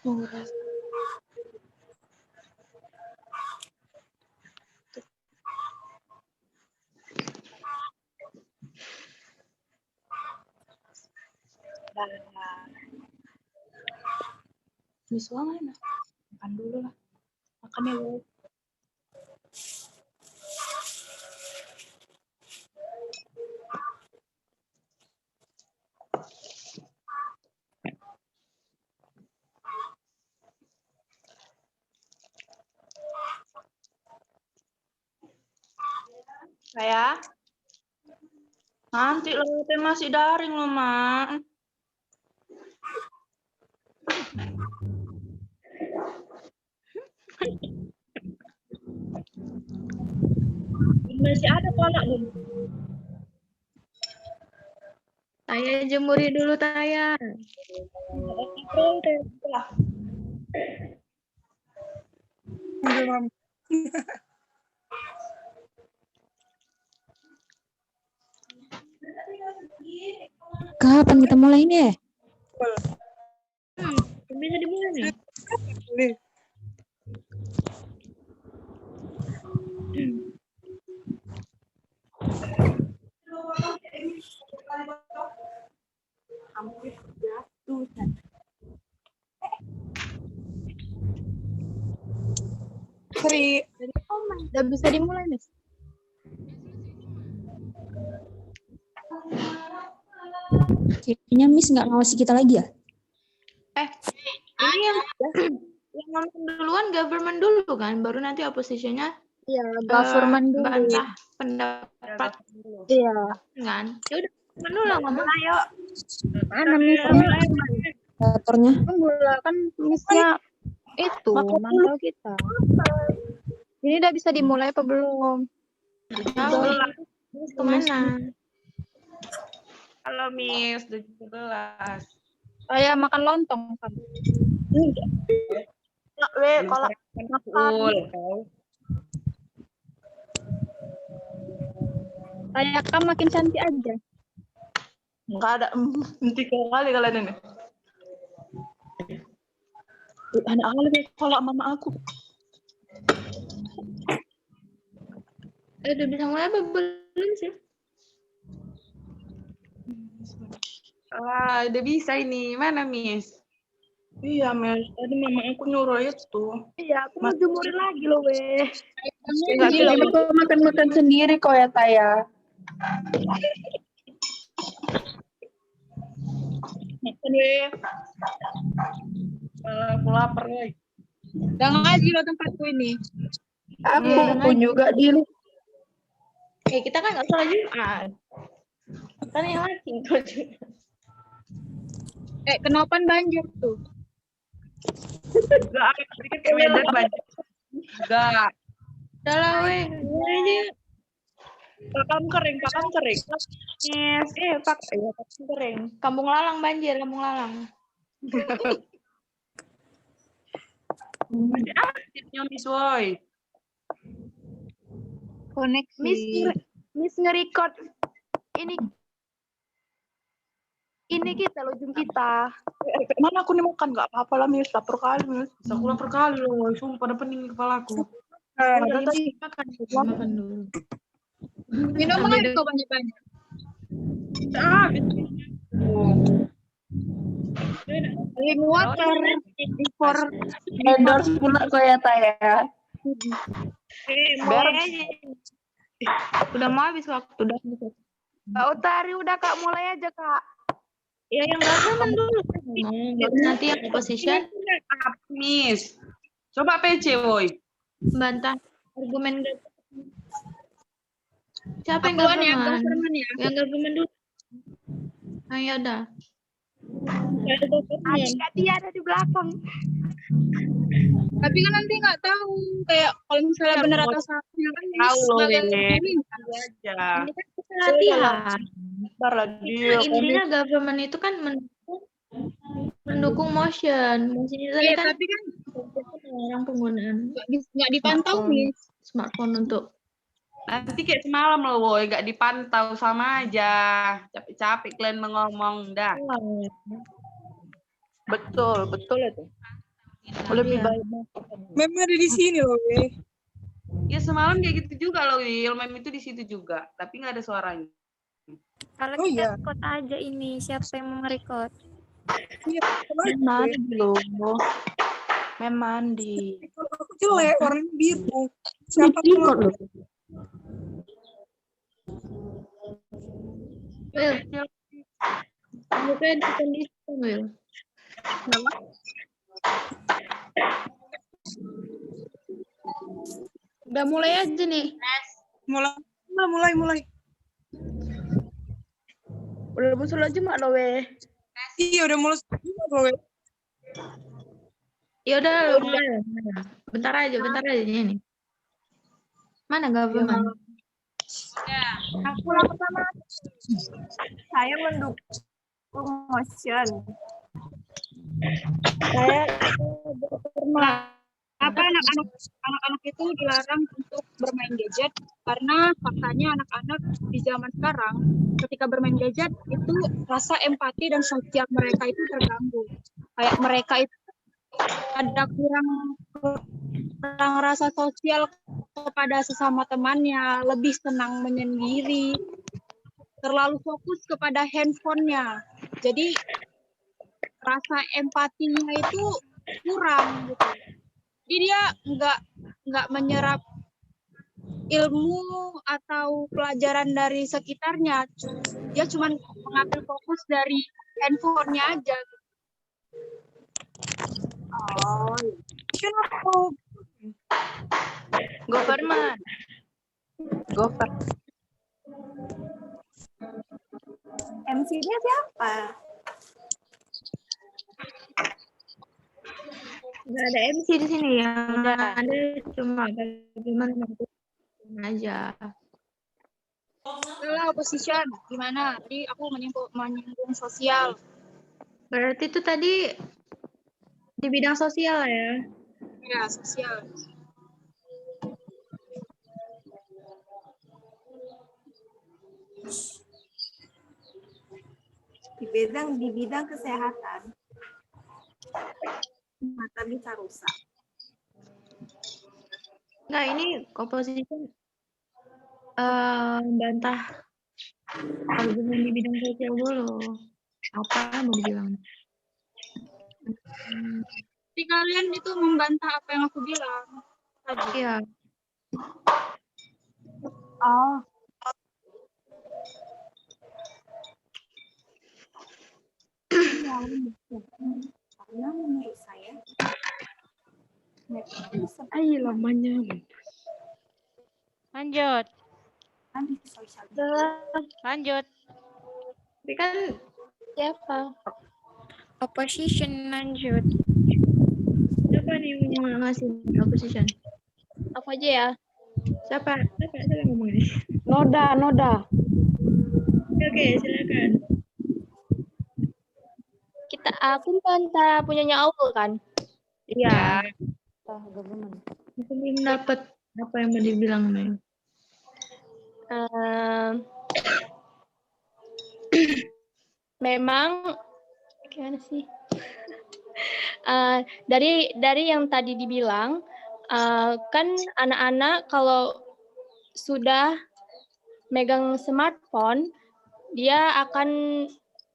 Miss Wang mana? Makan dulu lah. Makan ya, Bu. Saya nanti lewatnya masih daring loh, Mak. Masih ada kolak belum? Taya jemuri dulu, Taya. Enggak, Mam. Kapan kita mulai ini ya? Bisa dimulai nih. Boleh. Sorry. Udah bisa dimulai, Miss. Kayaknya Miss nggak ngawasi kita lagi ya? Ini yang ngomong duluan government dulu kan, baru nanti oppositionnya Iya, government dulu. bantah pendapat Iya. kan. Ya udah dulu lah ngomong. Ayo. Mana Miss-nya? Motornya? Tunggu lah, kan Miss-nya itu mantau kita. Ini udah bisa dimulai apa belum? Tahu lah. Kemana? Halo, Miss. 17. Saya makan lontong kan. Kalau Saya kan makin cantik aja. Enggak ada. Nanti kali kalian ini. Anak kali kolak mama aku. udah bisa mulai apa belum sih? Ah, udah bisa ini. Mana, Miss? Iya, Miss. Tadi mama aku nyuruh itu. Iya, aku mau jemur lagi loh, weh. Gila, aku makan-makan sendiri kok ya, Taya. Makan, weh. Aku lapar, weh. Udah ngaji loh tempatku ini. Aku pun juga di Kita kan nggak salah Jumat. Kan yang lagi kenapa banjir tuh? Enggak, sedikit kayak Medan banjir. Enggak. Udah lah, weh. Pakam kering. Yes, pakam kering. Kampung Lalang banjir, Kampung Lalang. Masih aktifnya, Miss Woy. Koneksi. Miss nge-record ini kita loh, Zoom kita. Mana aku nih makan? Nggak apa-apa lah, Miss. Lapar kali, Miss. Bisa aku lapar kali loh. Sumpah, pada pening kepalaku. Udah tadi makan dulu. Minum air kok banyak-banyak. Water. For Endorse pula kok ya, Taya. Udah mau habis waktu, udah. Kak Utari udah, Kak, mulai aja, Kak. Ya yang government dulu. Nanti yang opposition Miss. Coba PC, Woy. bantah argumen siapa yang Apaan ya, government? government ya? Yang government dulu. Ayo dah. Kak dia ada di belakang. Tapi kan nanti nggak tahu kayak kalau misalnya benar atau salah kan Tahu loh, sebagai Win. pemimpin. Aja. Ini kan kita latihan. Bentar lah, dia. Intinya government itu kan mendukung motion. Motion itu tadi kan Tapi kan orang penggunaan nggak dipantau nih. smartphone untuk Nanti kayak semalam loh, Woy. Nggak dipantau sama aja. Capek-capek kalian mengomong. Dah. Betul itu. Lebih Iya. baik. Mem ada di sini loh, Weh. Ya semalam kayak gitu juga loh, Will. Mem itu di situ juga, tapi nggak ada suaranya. Kalau Oh, kita iya. record aja ini, siapa yang mau nge-record? Iya, Mem mandi loh. Mem mandi. kalau aku jelek, warnanya biru. Siapa Record loh. Will, anggapnya di kondisi Will. Udah mulai aja nih. Mulai. Udah muncul aja mak lo weh. Iya, udah mulai juga loh, Weh. Ya udah lo mulai. Bentar aja ini. Mana government? Aku yang pertama. Saya mendukung motion. Saya pernah anak-anak itu dilarang untuk bermain gadget karena faktanya anak-anak di zaman sekarang ketika bermain gadget itu rasa empati dan sosial mereka itu terganggu. Kayak mereka itu ada kurang rasa sosial kepada sesama temannya, lebih senang menyendiri, terlalu fokus kepada handphonenya. Jadi rasa empatinya itu kurang gitu. Jadi dia nggak menyerap ilmu atau pelajaran dari sekitarnya. Dia cuma mengambil fokus dari handphonenya aja. Oh, Government. MC-nya siapa? Nggak ada MC di sini yang ada cuma bagaimana aja. Kalau opposition gimana? Tadi aku menyinggung sosial. Berarti itu tadi di bidang sosial ya? Ya, sosial. Di bidang kesehatan. Mata bisa rusak. Nah, ini komposisi bantah argumen di bidang sosial dulu. Apa mau dibilang? Jadi kalian itu membantah apa yang aku bilang tadi. Iya. Oh. Karena menurut saya Ayo lamanya. Lanjut. Lanjut. Tapi kan siapa? Opposition lanjut. Siapa nih yang ngasih opposition? Aku aja ya. Siapa yang ngomong ini? Noda. Oke, silakan. Aku bantah punyanya Aul kan? Iya. Aku belum dapat apa yang mau dibilang nih. Memang gimana sih? Dari yang tadi dibilang, kan anak-anak kalau sudah megang smartphone, dia akan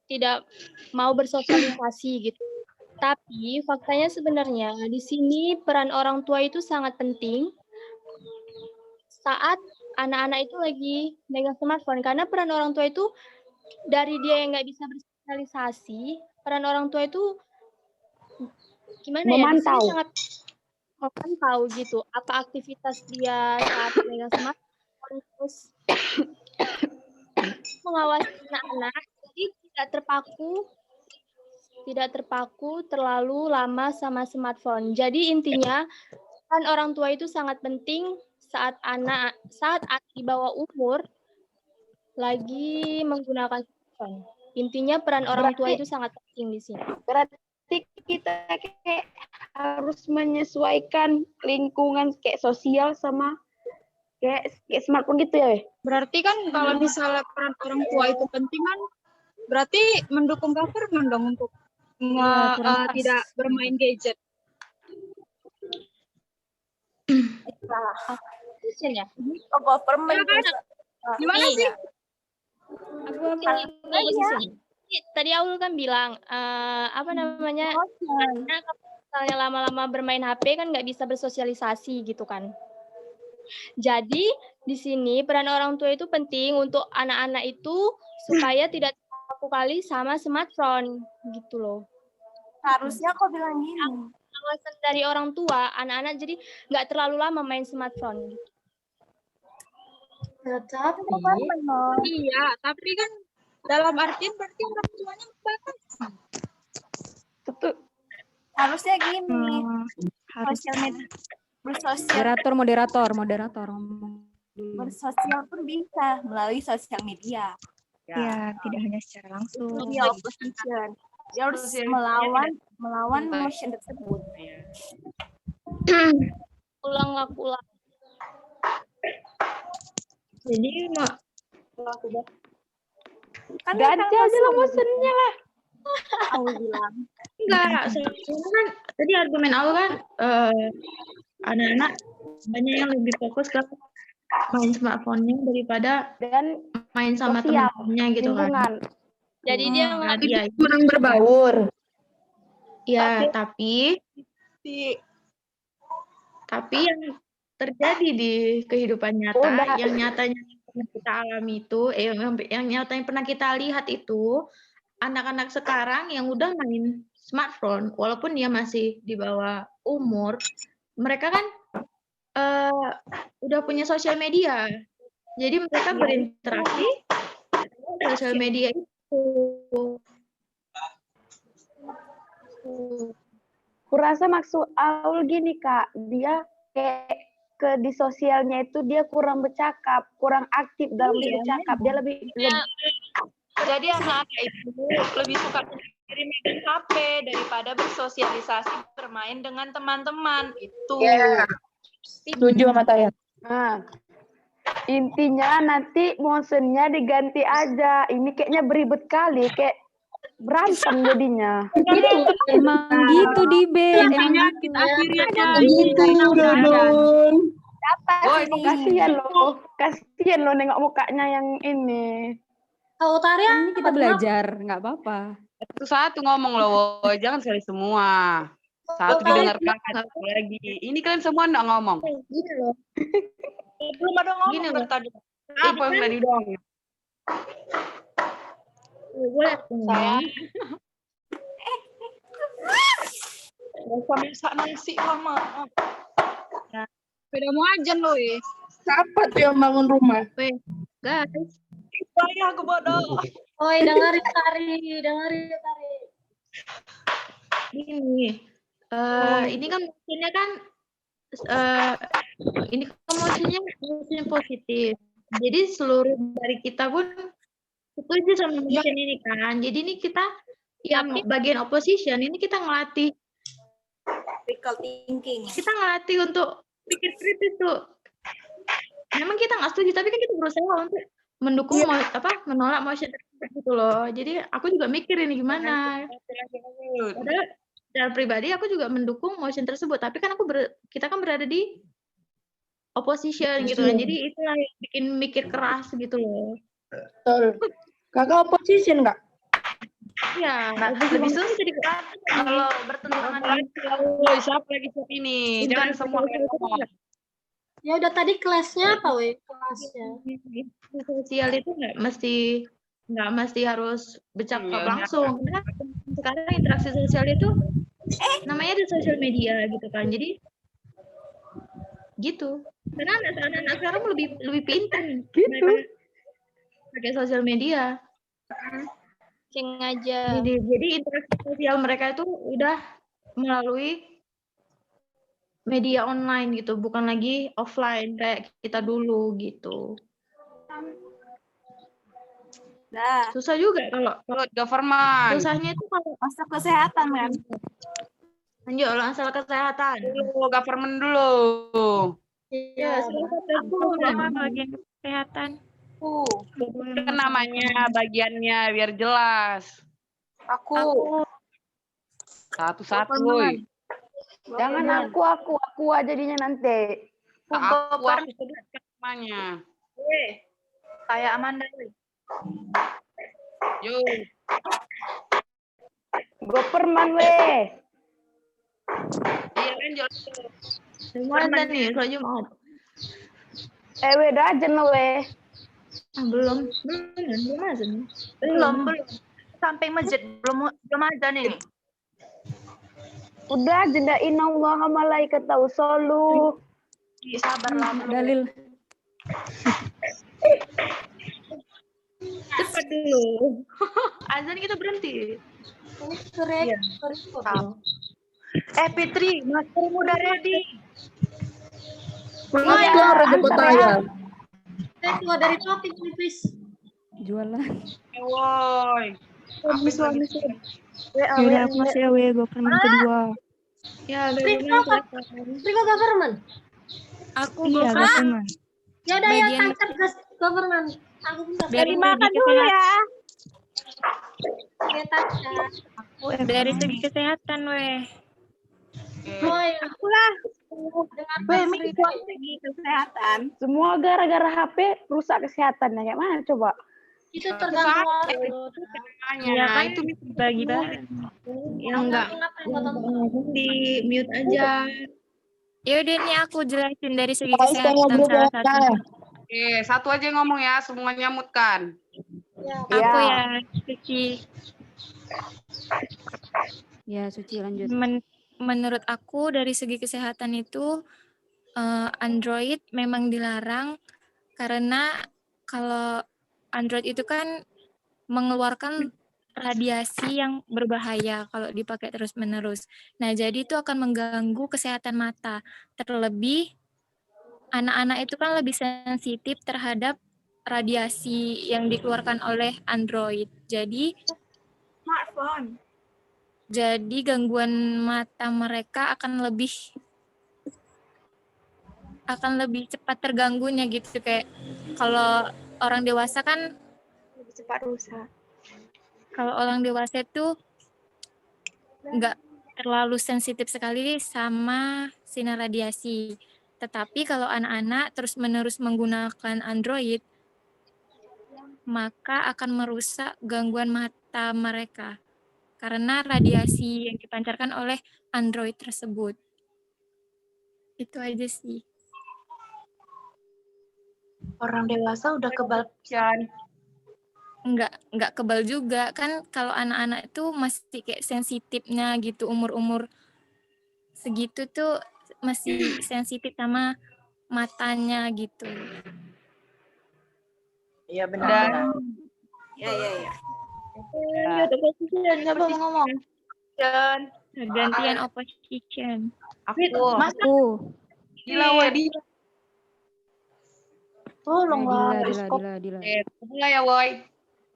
tidak mau bersosialisasi gitu. Tapi faktanya sebenarnya di sini peran orang tua itu sangat penting saat anak-anak itu lagi megang smartphone, karena peran orang tua itu dari dia yang nggak bisa bersosialisasi, peran orang tua itu gimana memantau. Ya? Di sini sangat memantau gitu. Apa aktivitas dia saat megang smartphone, terus mengawasi anak-anak, jadi tidak terpaku terlalu lama sama smartphone. Jadi intinya kan orang tua itu sangat penting saat anak di bawah umur lagi menggunakan smartphone. Intinya peran orang tua itu sangat penting di sini. Berarti kita kayak harus menyesuaikan lingkungan kayak sosial sama kayak smartphone gitu ya. Berarti kan kalau misalnya peran orang tua itu penting kan berarti mendukung government dong untuk tidak bermain gadget. Opposition ya? Oh, government. Gimana Nih, sih? Tadi Aul kan bilang apa namanya? Karena kalau misalnya lama-lama bermain HP kan nggak bisa bersosialisasi gitu kan. Jadi di sini peran orang tua itu penting untuk anak-anak itu supaya tidak terpaku kali sama smartphone gitu loh. Harusnya kok bilang gini. Pengawasan dari orang tua, anak-anak jadi nggak terlalu lama main smartphone. Gitu. Tapi Iya, tapi kan dalam artian berarti orang tuanya membatasi. Betul. Harusnya gini. Sosial media. Moderator. Bersosial pun bisa melalui sosial media. Ya, tidak hanya secara langsung. Media opposition. Dia harus melawan motion tersebut. Ulang. Jadi kan ganti aja lah motionnya lah. Aku bilang. Enggak, sebenarnya kan tadi argumen aku kan anak-anak banyak yang lebih fokus ke main smartphone-nya daripada main sama teman-temannya gitu kan. Jadi dia kurang berbaur. Ya, tapi yang terjadi di kehidupan nyata, yang nyatanya pernah kita alami itu, yang nyatanya pernah kita lihat itu, anak-anak sekarang yang udah main smartphone, walaupun dia masih di bawah umur, mereka kan udah punya sosial media. Jadi mereka berinteraksi dengan sosial media itu. Kurasa maksud Aul gini Kak, dia kayak di sosialnya itu dia kurang bercakap, kurang aktif dalam bercakap, dia lebih Jadi anak-anak itu lebih suka kirim HP daripada bersosialisasi bermain dengan teman-teman itu. Setuju sama Taya. Nah, intinya nanti motionnya diganti aja. Ini kayaknya beribet kali, kayak berantem jadinya. Emang gitu di Intinya kita akhiri aja. Kasian loh nengok mukanya yang ini. Tahu Tarya, ini kita belajar, nggak apa-apa. Satu ngomong loh, jangan sekali semua. Satu didengarkan, satu lagi. Ini kalian semua enggak ngomong. Gini loh. Belum ada ngomong dari tadi. Apa yang tadi doang? Boleh saya. Mau masak nasi lama. Sepeda aja loh ya. Siapa tuh yang bangun rumah? Guys. Saya aku bodoh. Oi, dengerin Tari. Ini kan motionnya kan ini motionnya positif. Jadi seluruh dari kita pun setuju sama motion ini kan. Jadi ini kita yang bagian opposition ini kita ngelatih Critical thinking. Kita ngelatih untuk pikir kritis tuh. Memang kita nggak setuju, tapi kan kita berusaha untuk mendukung menolak motion tersebut gitu loh. Jadi aku juga mikir ini gimana. Padahal secara pribadi aku juga mendukung motion tersebut, tapi kan kita kan berada di opposition gitu kan. Jadi itulah yang bikin mikir keras gitu loh. Betul. Kakak opposition nggak? Iya, lebih susah jadi kalau bertentangan dengan Siapa lagi chat ini? Jangan semua ngomong. Ya udah tadi kelasnya apa weh? Kelasnya. Sosial itu nggak mesti harus bercakap langsung. Karena sekarang interaksi sosial itu namanya di sosial media gitu kan. Jadi gitu. Karena anak-anak sekarang lebih pintar gitu. Pakai sosial media. Sengaja. Jadi interaksi sosial mereka itu udah melalui media online gitu, bukan lagi offline kayak kita dulu gitu. Nah, susah juga kalau government. Susahnya itu kalau masuk kesehatan kan. Lanjut masalah kesehatan. Dulu government dulu. Iya, dulu bagian kesehatan. Kan namanya bagiannya biar jelas. Aku. Satu-satu, woy. Jangan aku jadinya nanti. Aku sebut namanya. Kayak Amanda. Yo. Goperman weh. Iya lanjut. Semua ada nih, soal Jumat. Weh, dah aja no weh. Belum azan. Belum. Sampai masjid belum ada nih. Udah jenda innallaha malaikatahu solu. Sabarlah. Dalil. Cepat dulu. Azan kita berhenti. Correct. Fitri, maskermu udah ready. Masker jemput saya. Saya keluar dari topik nih, please. Jualan. Woi. Yaudah aku masih ya weh, government kedua. Ya, Priko government. Aku Iya, government. Ya udah ya tangkap government. Aku bentar. Dari makan dulu ya. Ya Tasya. Dari segi kesehatan, weh. Aku lah. Dengar segi kesehatan. Semua gara-gara HP rusak kesehatannya. Kayak mana coba? Itu tergantung orang. Iya kan itu bisa bagi-bagi. Yang enggak ngomong di mute aja. Yaudah nih aku jelasin dari segi kesehatan salah satu. Oke, satu aja yang ngomong ya, semuanya mutkan. Aku ya, Suci. Ya, Suci lanjut. Menurut aku dari segi kesehatan itu Android memang dilarang karena kalau Android itu kan mengeluarkan radiasi yang berbahaya kalau dipakai terus-menerus. Nah, jadi itu akan mengganggu kesehatan mata. Terlebih anak-anak itu kan lebih sensitif terhadap radiasi yang dikeluarkan oleh Android. Jadi Smartphone. Jadi gangguan mata mereka akan lebih cepat terganggunya gitu, kayak kalau orang dewasa kan Lebih cepat rusak. kalau orang dewasa itu nggak terlalu sensitif sekali sama sinar radiasi. Tetapi kalau anak-anak terus-menerus menggunakan Android, maka akan merusak gangguan mata mereka karena radiasi yang dipancarkan oleh Android tersebut. Itu aja sih. Orang dewasa udah kebal Enggak kebal juga kan, kalau anak-anak itu masih kayak sensitifnya gitu, umur-umur segitu tuh masih sensitif sama matanya gitu. Iya benar. Ya. Siapa mau ngomong? Gantian Ah. opposition. Aku. Gila, woi. Tolonglah. Dila. Mulai ya, woi.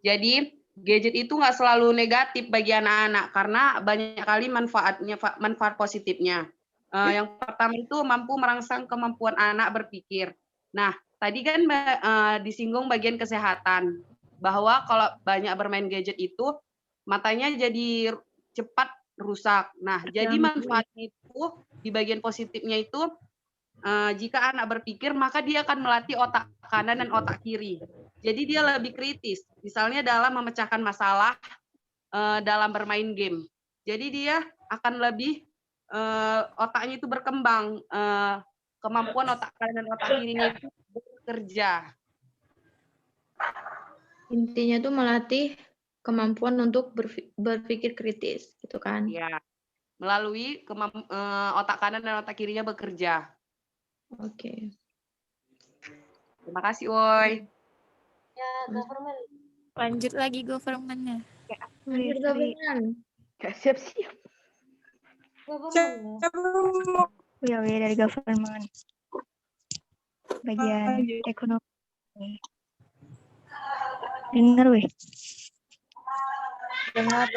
Jadi, gadget itu nggak selalu negatif bagi anak-anak karena banyak kali manfaat positifnya. Yang pertama itu mampu merangsang kemampuan anak berpikir. Nah, tadi kan disinggung bagian kesehatan, bahwa kalau banyak bermain gadget itu matanya jadi cepat rusak. Nah, jadi manfaatnya itu di bagian positifnya itu jika anak berpikir maka dia akan melatih otak kanan dan otak kiri. Jadi dia lebih kritis, misalnya dalam memecahkan masalah dalam bermain game. Jadi dia akan lebih otaknya itu berkembang, kemampuan otak kanan dan otak kirinya itu bekerja. Intinya tuh melatih kemampuan untuk berpikir kritis, gitu kan? Ya, melalui otak kanan dan otak kirinya bekerja. Oke. Terima kasih, woi. Ya, government. Lanjut lagi government-nya. Lanjut government. Siap-siap. Government. Ya weh, dari government. Bagian ekonomi. Dengar weh. Dengar.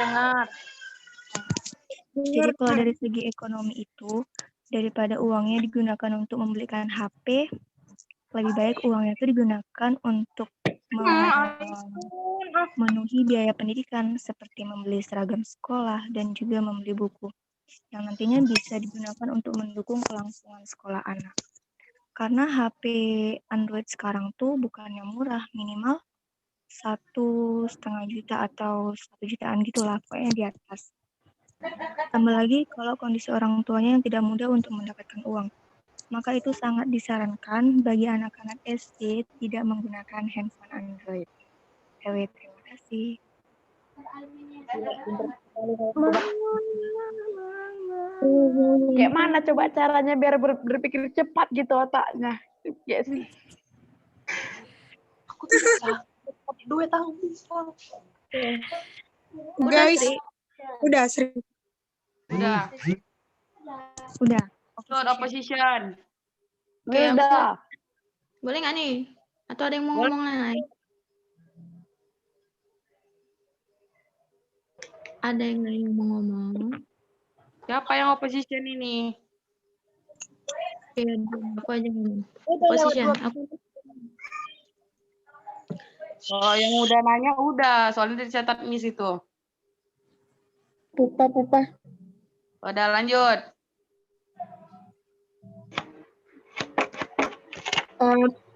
Jadi kalau dari segi ekonomi itu, daripada uangnya digunakan untuk membelikan HP, lebih baik uangnya itu digunakan untuk memenuhi biaya pendidikan seperti membeli seragam sekolah dan juga membeli buku yang nantinya bisa digunakan untuk mendukung kelangsungan sekolah anak. Karena HP Android sekarang tuh bukannya murah, minimal 1,5 juta atau 1 jutaan gitulah, pokoknya di atas. Tambah lagi kalau kondisi orang tuanya yang tidak mudah untuk mendapatkan uang. Maka itu sangat disarankan bagi anak-anak SD tidak menggunakan handphone Android. Terima kasih. Kayak mana coba caranya biar berpikir cepat gitu otaknya? Yes. Aku tidak bisa. 2 tahun bisa. Guys, udah Sri. Udah. Udah. Vote opposition. Oke, aku Udah. boleh nggak nih? Atau ada yang mau ngomong lain? Ada yang lain mau ngomong? Siapa yang opposition ini? Oke, aku aja ngomong. Position. Aku Oh, yang udah nanya udah, soalnya dicatat Miss itu. Pupa. Udah lanjut.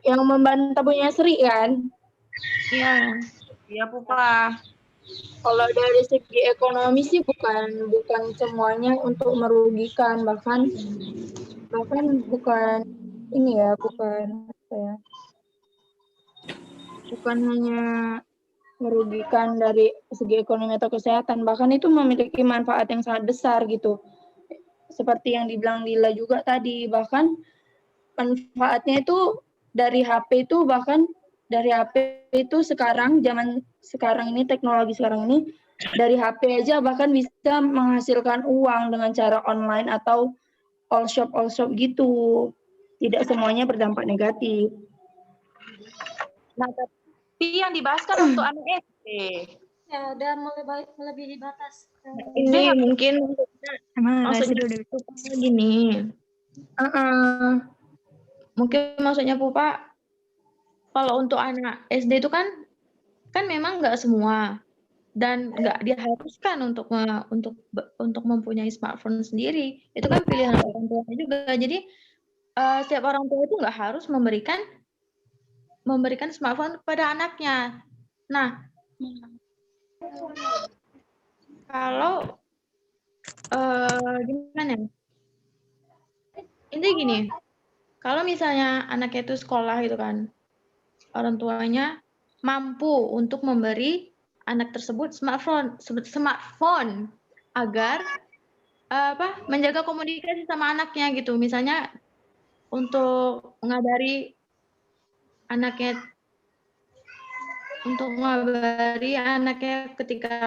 Yang membantah punya Sri kan? Iya. Iya, Pupa. Kalau dari segi ekonomi sih bukan semuanya untuk merugikan, bahkan bukan ini ya, bukan apa ya, bukan hanya merugikan dari segi ekonomi atau kesehatan, bahkan itu memiliki manfaat yang sangat besar gitu. Seperti yang dibilang Lila juga tadi, bahkan manfaatnya itu dari HP itu, bahkan dari HP itu sekarang, zaman sekarang ini, teknologi sekarang ini, dari HP aja bahkan bisa menghasilkan uang dengan cara online atau all shop gitu. Tidak semuanya berdampak negatif. Nah, tapi yang dibahas kan untuk anak SD. Ya, udah melebihi batas. Ini mungkin maksudnya gini. Mungkin maksudnya Pupa, kalau untuk anak SD itu kan memang nggak semua dan nggak diharuskan untuk mempunyai smartphone sendiri. Itu kan pilihan orang tua juga. Jadi setiap orang tua itu nggak harus memberikan smartphone kepada anaknya. Nah, kalau gimana? Intinya gini, kalau misalnya anaknya itu sekolah gitu kan, orang tuanya mampu untuk memberi anak tersebut smartphone agar menjaga komunikasi sama anaknya gitu. Misalnya untuk mengabari anaknya ketika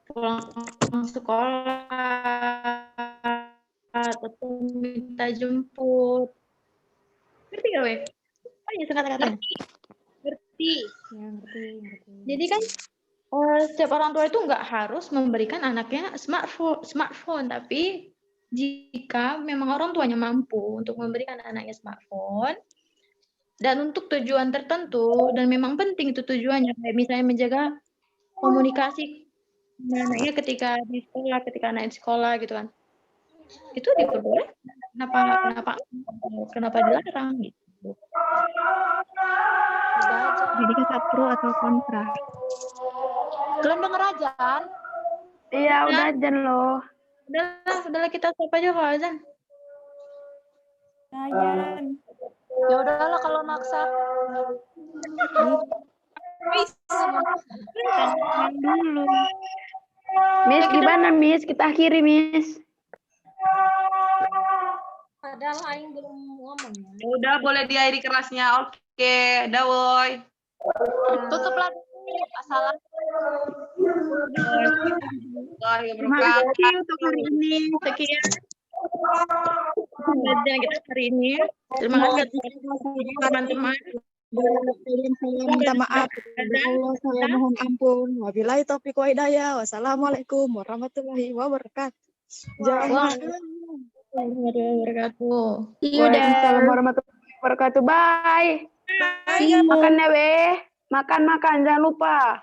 pulang sekolah atau minta jemput. Ngerti gak, Wek? Oh iya, kata-katanya. Ngerti. Ya, ngerti. Jadi kan setiap orang tua itu nggak harus memberikan anaknya smartphone, tapi jika memang orang tuanya mampu untuk memberikan anaknya smartphone dan untuk tujuan tertentu dan memang penting itu tujuannya, kayak misalnya menjaga komunikasi anaknya ketika anak di sekolah gitu kan, itu diperbolehkan. Kenapa dilarang gitu? Jadi kakak pro atau kontra? Kalian denger azan? Iya, udah azan loh. Udahlah kita stop aja kalau azan. Azan. Ya udahlah kalau maksa. Dulu. Miss, gimana Miss? Kita akhiri Miss. Padahal Aing belum ngomong. Udah, boleh diakhiri kerasnya. Oke, dah woy. Tutuplah masalah. Terima kasih untuk hari ini. Sekian pembelajaran kita hari ini. Terima kasih teman-teman. Saya minta maaf. Allah, saya mohon ampun. Wabillahi taufiq wa hidayah. Wassalamualaikum warahmatullahi wabarakatuh. Wabarakatuh. Waalaikumsalam warahmatullahi wabarakatuh. Bye. Makan ya, Be. Makan. Jangan lupa.